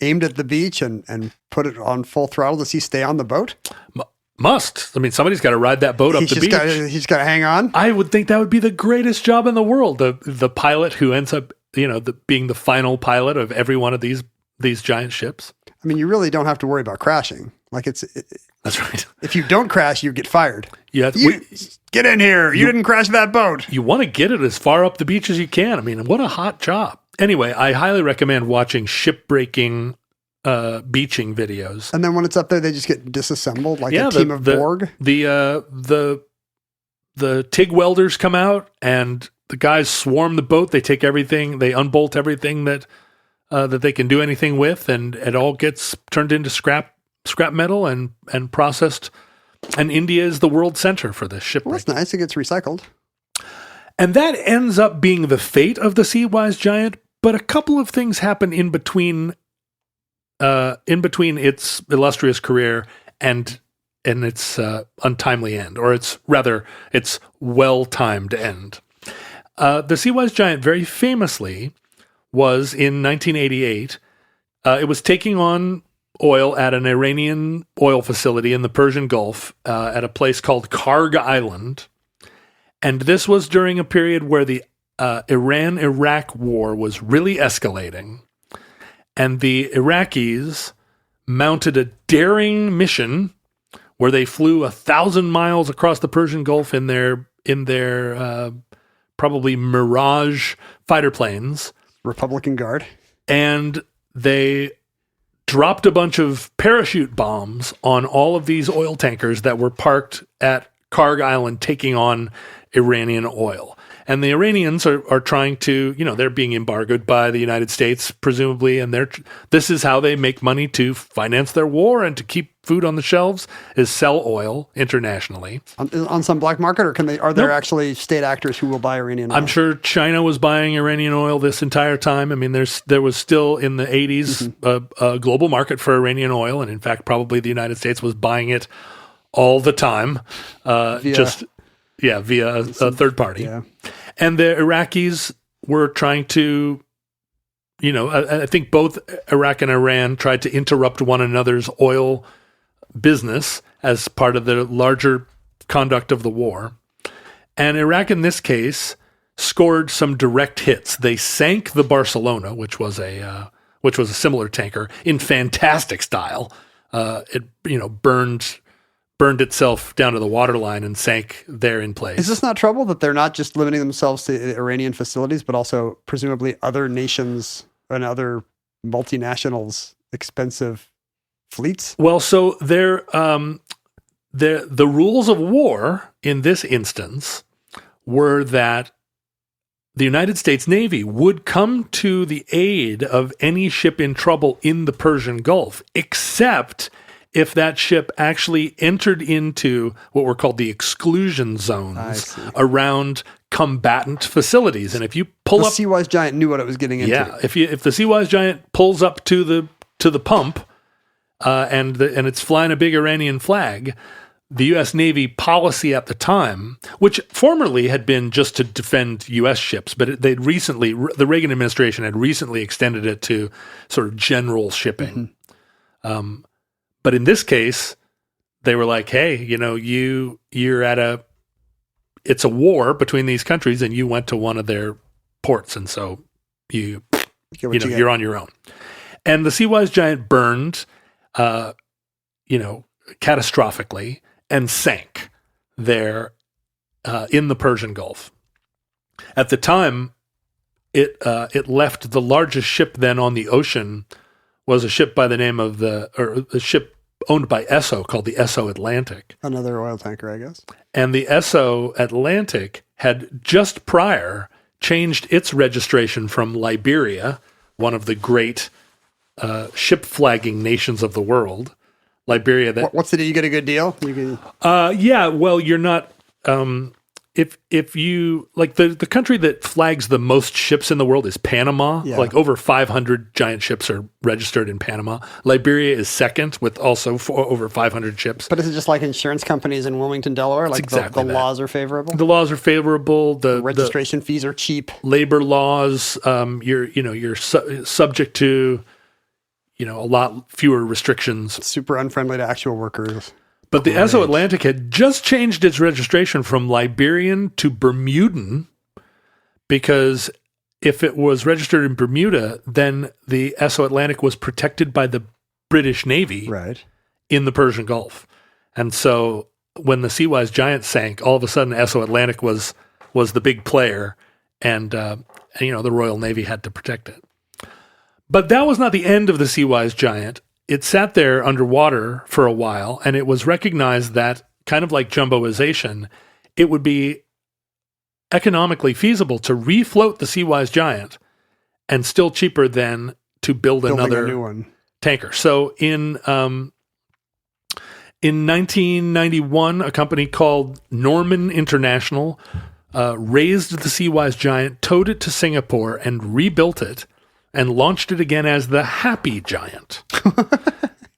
aimed at the beach and put it on full throttle, does he stay on the boat? Must. I mean, somebody's got to ride that boat up the beach. He's got to hang on? I would think that would be the greatest job in the world. The pilot who ends up, being the final pilot of every one of these giant ships. I mean, you really don't have to worry about crashing. Like that's right. If you don't crash, you get fired. Yeah, get in here. You didn't crash that boat. You want to get it as far up the beach as you can. I mean, what a hot job. Anyway, I highly recommend watching shipbreaking beaching videos. And then when it's up there, they just get disassembled like a team of Borg. The TIG welders come out and the guys swarm the boat. They take everything, they unbolt everything that they can do anything with, and it all gets turned into scrap metal and processed. And India is the world center for this shipwreck. Well, that's nice. It gets recycled. And that ends up being the fate of the Seawise Giant. But a couple of things happen in between its illustrious career and its untimely end, or its well-timed end. The Seawise Giant very famously was in 1988. It was taking on oil at an Iranian oil facility in the Persian Gulf at a place called Karg Island. And this was during a period where the Iran-Iraq war was really escalating. And the Iraqis mounted a daring mission where they flew 1,000 miles across the Persian Gulf in their probably Mirage fighter planes. Republican Guard. And they dropped a bunch of parachute bombs on all of these oil tankers that were parked at Karg Island taking on Iranian oil. And the Iranians are trying to, they're being embargoed by the United States, presumably, and this is how they make money to finance their war and to keep food on the shelves, is sell oil internationally. On some black market, or are there actually state actors who will buy Iranian oil? I'm sure China was buying Iranian oil this entire time. I mean, there was still in the 80s a global market for Iranian oil, and in fact, probably the United States was buying it all the time, via a third party. Yeah. And the Iraqis were trying to, I think both Iraq and Iran tried to interrupt one another's oil business as part of the larger conduct of the war. And Iraq, in this case, scored some direct hits. They sank the Barcelona, which was a similar tanker, in fantastic style. It burned itself down to the waterline and sank there in place. Is this not trouble that they're not just limiting themselves to Iranian facilities, but also presumably other nations and other multinationals' expensive fleets? Well, so the rules of war in this instance were that the United States Navy would come to the aid of any ship in trouble in the Persian Gulf, except if that ship actually entered into what were called the exclusion zones around combatant facilities. And if you pull up, the Seawise Giant knew what it was getting into. if the Seawise Giant pulls up to the pump, and it's flying a big Iranian flag, the U.S. Navy policy at the time, which formerly had been just to defend U.S. ships, but the Reagan administration had recently extended it to sort of general shipping. Mm-hmm. But in this case, they were like, hey, it's a war between these countries, and you went to one of their ports, and so you're on your own. And the Seawise Giant burned, catastrophically, and sank there in the Persian Gulf. At the time, it left the largest ship then on the ocean was a ship by the name of a ship owned by Esso called the Esso Atlantic. Another oil tanker, I guess. And the Esso Atlantic had just prior changed its registration from Liberia, one of the great ship flagging nations of the world. Liberia. What's the deal? You get a good deal? Yeah. Well, you're not. If you like the country that flags the most ships in the world is Panama. Yeah. Like over 500 giant ships are registered in Panama. Liberia is second with also over 500 ships. But is it just like insurance companies in Wilmington, Delaware? Like exactly the laws are favorable? The laws are favorable. The registration fees are cheap. Labor laws. You're subject to a lot fewer restrictions. Super unfriendly to actual workers. But the Esso Atlantic had just changed its registration from Liberian to Bermudan, because if it was registered in Bermuda, then the Esso Atlantic was protected by the British Navy in the Persian Gulf. And so when the Seawise Giant sank, all of a sudden Esso Atlantic was the big player, and the Royal Navy had to protect it. But that was not the end of the Seawise Giant. It sat there underwater for a while, and it was recognized that, kind of like jumbo-ization, it would be economically feasible to refloat the Seawise Giant and still cheaper than to build another new one. Tanker. So in 1991, a company called Norman International raised the Seawise Giant, towed it to Singapore, and rebuilt it, and launched it again as the Happy Giant.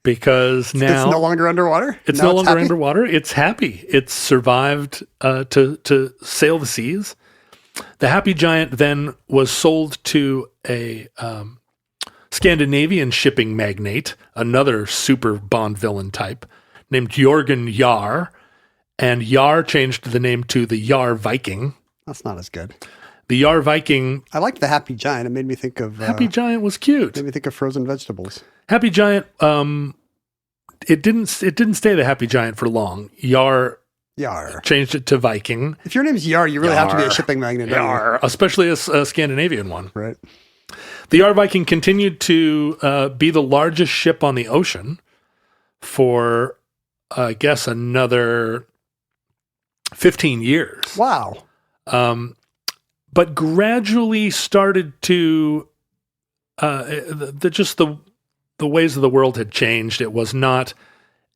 Because now it's no longer underwater? It's no longer underwater. It's happy. It's survived to sail the seas. The Happy Giant then was sold to a Scandinavian shipping magnate, another super Bond villain type, named Jorgen Jarr. And Jarr changed the name to the Jarr Viking. That's not as good. The Jarr Viking. I liked the Happy Giant. It made me think of... Happy Giant was cute. Made me think of frozen vegetables. Happy Giant, it didn't stay the Happy Giant for long. Jarr changed it to Viking. If your name's Jarr, you really have to be a shipping magnate. Jarr, especially a Scandinavian one. Right. The Jarr Viking continued to be the largest ship on the ocean for, I guess, another 15 years. Wow. but gradually started to the ways of the world had changed. It was not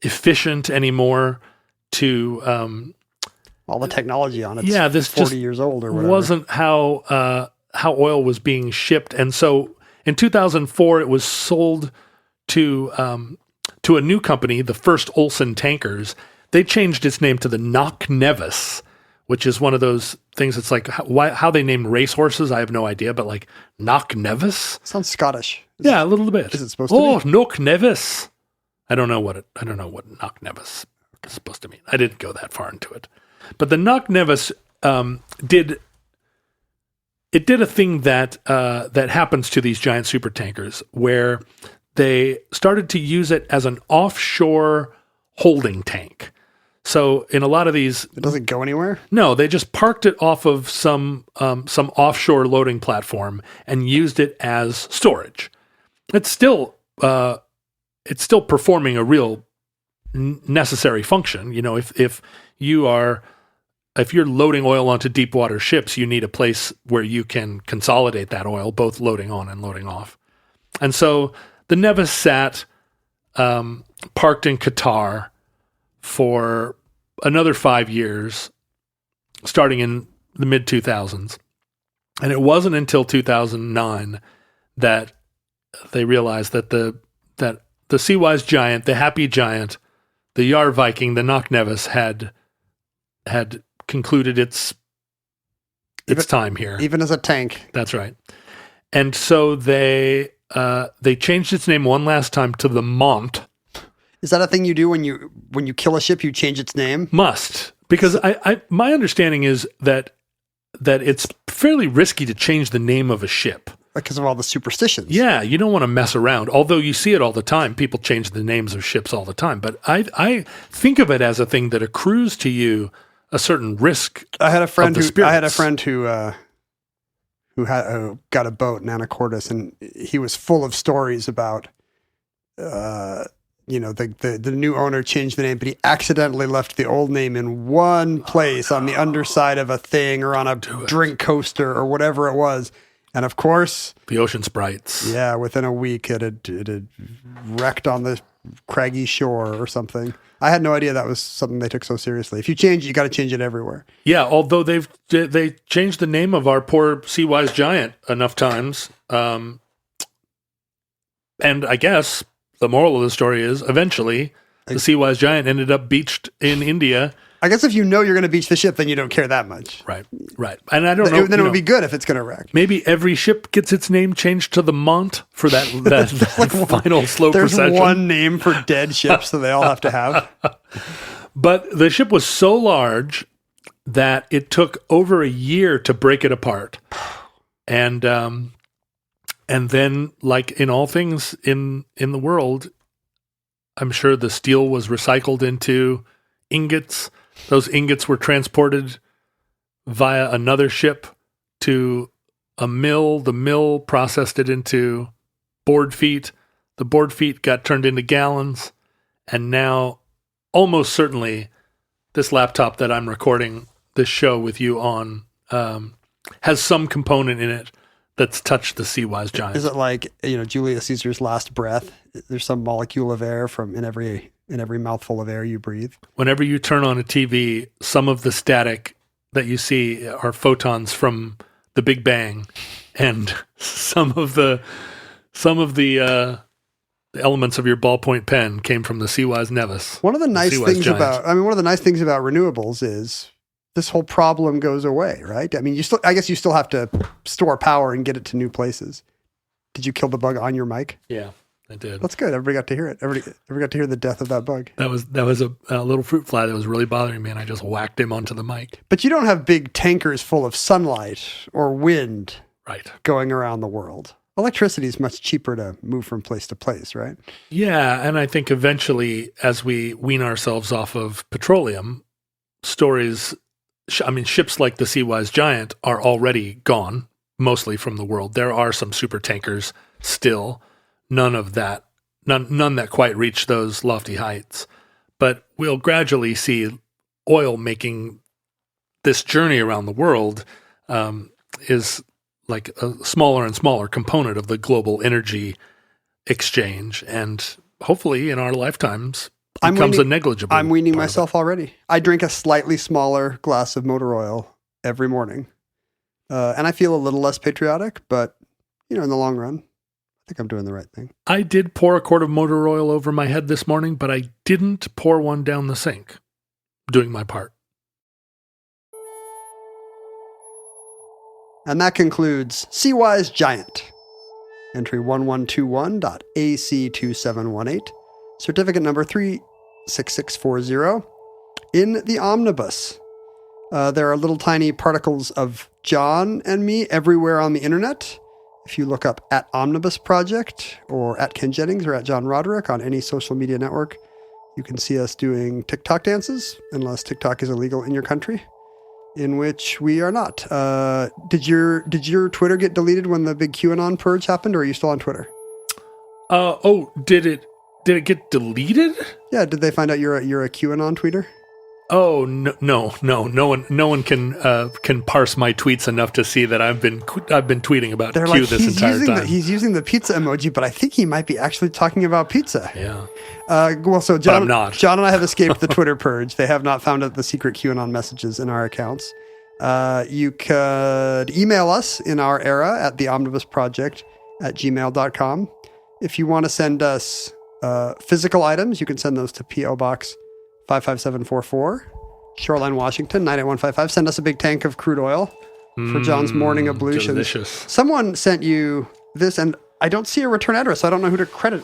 efficient anymore to all the technology on it. This 40 just years old or whatever. wasn't how oil was being shipped. And so in 2004, it was sold to a new company, the First Olsen Tankers. They changed its name to the Knock Nevis, which is one of those things. It's like how they named racehorses. I have no idea, but like Knock Nevis sounds Scottish. Yeah, a little bit. Is it supposed to be? Oh, Knock Nevis. I don't know what Knock Nevis is supposed to mean. I didn't go that far into it. But the Knock Nevis did a thing that happens to these giant super tankers, where they started to use it as an offshore holding tank. So in a lot of these, it doesn't go anywhere. No, they just parked it off of some offshore loading platform and used it as storage. It's still performing a real necessary function. You know, if you're loading oil onto deep water ships, you need a place where you can consolidate that oil, both loading on and loading off. And so the Nevis sat parked in Qatar for another 5 years, starting in the mid-2000s. And it wasn't until 2009 that they realized that the Seawise Giant, the Happy Giant, the Yar Viking, the Knock Nevis had concluded its time here. Even as a tank. That's right. And so they changed its name one last time to the Mont. Is that a thing you do when you kill a ship? You change its name? Must, because my understanding is that it's fairly risky to change the name of a ship because of all the superstitions. Yeah, you don't want to mess around. Although you see it all the time, people change the names of ships all the time. But I think of it as a thing that accrues to you a certain risk. I had a friend who got a boat in Anacortes, and he was full of stories about. The new owner changed the name, but he accidentally left the old name in one place on the underside of a thing or on a drink coaster or whatever it was. And of course, the Ocean Sprites. Yeah, within a week it had wrecked on the craggy shore or something. I had no idea that was something they took so seriously. If you change it, you got to change it everywhere. Yeah, although they changed the name of our poor Seawise Giant enough times. And I guess the moral of the story is eventually the Seawise Giant ended up beached in India. I guess if you know you're going to beach the ship, then you don't care that much. Right. And I don't know. Then it would be good if it's going to wreck. Maybe every ship gets its name changed to the Mont for that final slow procession. There's one name for dead ships that they all have to have. But the ship was so large that it took over a year to break it apart. And then, like in all things in the world, I'm sure the steel was recycled into ingots. Those ingots were transported via another ship to a mill. The mill processed it into board feet. The board feet got turned into gallons. And now, almost certainly, this laptop that I'm recording this show with you on has some component in it that's touched the Seawise Giant. Is it like, Julius Caesar's last breath? There's some molecule of air in every mouthful of air you breathe. Whenever you turn on a TV, some of the static that you see are photons from the Big Bang, and some of the elements of your ballpoint pen came from the Seawise Nevis. One of the nice things about renewables is this whole problem goes away, right? I mean, I guess you still have to store power and get it to new places. Did you kill the bug on your mic? Yeah, I did. That's good. Everybody got to hear it. Everybody got to hear the death of that bug. That was a little fruit fly that was really bothering me, and I just whacked him onto the mic. But you don't have big tankers full of sunlight or wind going around the world. Electricity is much cheaper to move from place to place, right? Yeah, and I think eventually, as we wean ourselves off of petroleum, ships like the Seawise Giant are already gone, mostly from the world. There are some super tankers still, none that quite reach those lofty heights. But we'll gradually see oil making this journey around the world. is like a smaller and smaller component of the global energy exchange, and hopefully in our lifetimes becomes a negligible. I'm weaning myself already. I drink a slightly smaller glass of motor oil every morning, and I feel a little less patriotic, but in the long run, I think I'm doing the right thing. I did pour a quart of motor oil over my head this morning, but I didn't pour one down the sink. Doing my part. And that concludes Seawise Giant. Entry 1121.AC2718. Certificate number 36640. In the omnibus. There are little tiny particles of John and me everywhere on the internet. If you look up at Omnibus Project or at Ken Jennings or at John Roderick on any social media network, you can see us doing TikTok dances, unless TikTok is illegal in your country, in which we are not. Did your Twitter get deleted when the big QAnon purge happened, or are you still on Twitter? Did it get deleted? Yeah, did they find out you're a QAnon tweeter? Oh no one can parse my tweets enough to see that I've been tweeting about Q this entire time. He's using the pizza emoji, but I think he might be actually talking about pizza. Yeah. So John, I'm not. John and I have escaped the Twitter purge. They have not found out the secret QAnon messages in our accounts. You could email us in our era at theomnibusproject@gmail.com. If you want to send us physical items, you can send those to P.O. Box 55744, Shoreline, Washington, 98155. Send us a big tank of crude oil for John's morning ablutions. Delicious. Someone sent you this, and I don't see a return address, so I don't know who to credit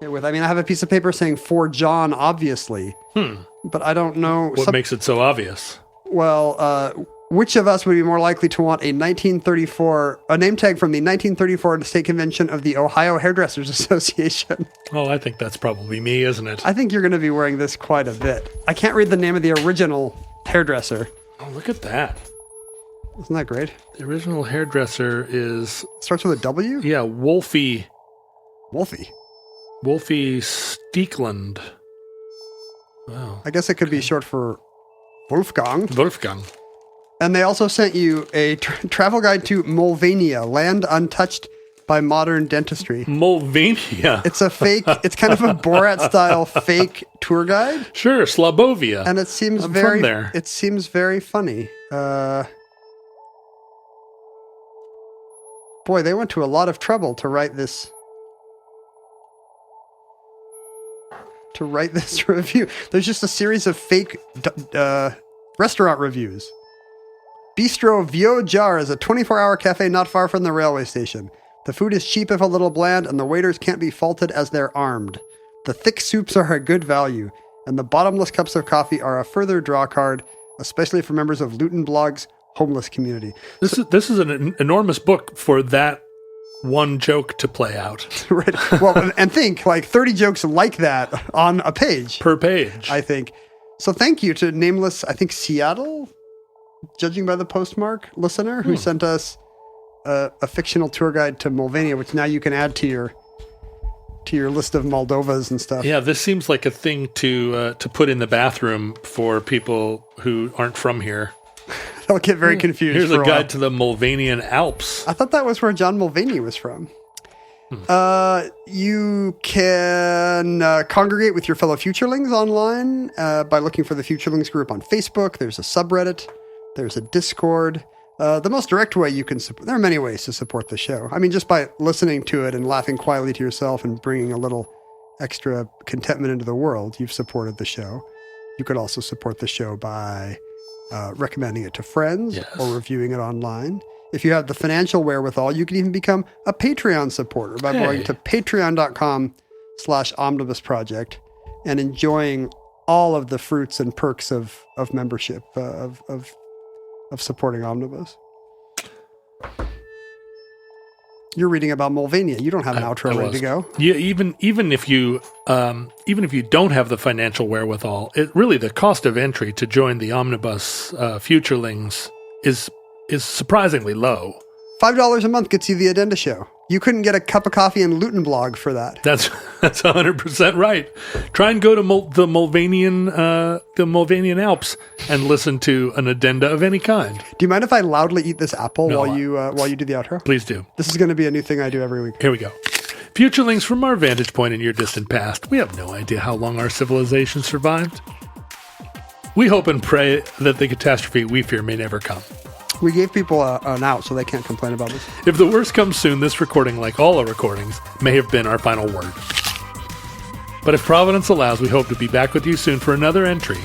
it with. I mean, I have a piece of paper saying for John, obviously, but I don't know. What makes it so obvious? Well, which of us would be more likely to want a name tag from the 1934 State Convention of the Ohio Hairdressers Association? Oh, I think that's probably me, isn't it? I think you're going to be wearing this quite a bit. I can't read the name of the original hairdresser. Oh, look at that. Isn't that great? The original hairdresser starts with a W? Yeah, Wolfie Steekland. Wow. I guess it could be short for Wolfgang. And they also sent you a travel guide to Mulvania, land untouched by modern dentistry. Mulvania? It's a fake, it's kind of a Borat-style fake tour guide. Sure, Slabovia. And it seems from there. It seems very funny. Boy, they went to a lot of trouble to write this review. There's just a series of fake restaurant reviews. Bistro Vieux Jar is a 24-hour cafe not far from the railway station. The food is cheap if a little bland, and the waiters can't be faulted as they're armed. The thick soups are a good value, and the bottomless cups of coffee are a further draw card, especially for members of Luton Blog's homeless community. This is an enormous book for that one joke to play out. Right. Well, and think like 30 jokes like that on a page. Per page. I think. So thank you to nameless, I think Seattle, judging by the postmark, listener who sent us a fictional tour guide to Mulvania, which now you can add to your list of Moldovas and stuff. Yeah, this seems like a thing to put in the bathroom for people who aren't from here. They'll get very confused. Here's a guide to the Mulvanian Alps. I thought that was where John Mulvaney was from. You can congregate with your fellow Futurelings online by looking for the Futurelings group on Facebook. There's a subreddit. There's a Discord. The most direct way you can support... There are many ways to support the show. I mean, just by listening to it and laughing quietly to yourself and bringing a little extra contentment into the world, you've supported the show. You could also support the show by recommending it to friends or reviewing it online. If you have the financial wherewithal, you can even become a Patreon supporter by going to patreon.com/omnibusproject and enjoying all of the fruits and perks of membership, of supporting Omnibus. You're reading about Mulvania. You don't have an outro ready to go. Yeah, even if you don't have the financial wherewithal, the cost of entry to join the Omnibus Futurelings is surprisingly low. $5 a month gets you the Addenda Show. You couldn't get a cup of coffee in Lutenblog for that. That's 100% right. Try and go to the Mulvanian Alps and listen to an addenda of any kind. Do you mind if I loudly eat this apple No, while you do the outro? Please do. This is going to be a new thing I do every week. Here we go. Futurelings, from our vantage point in your distant past, we have no idea how long our civilization survived. We hope and pray that the catastrophe we fear may never come. We gave people an out so they can't complain about this. If the worst comes soon, this recording, like all our recordings, may have been our final word. But if Providence allows, we hope to be back with you soon for another entry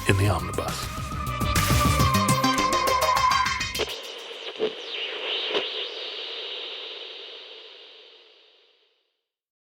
in the Omnibus.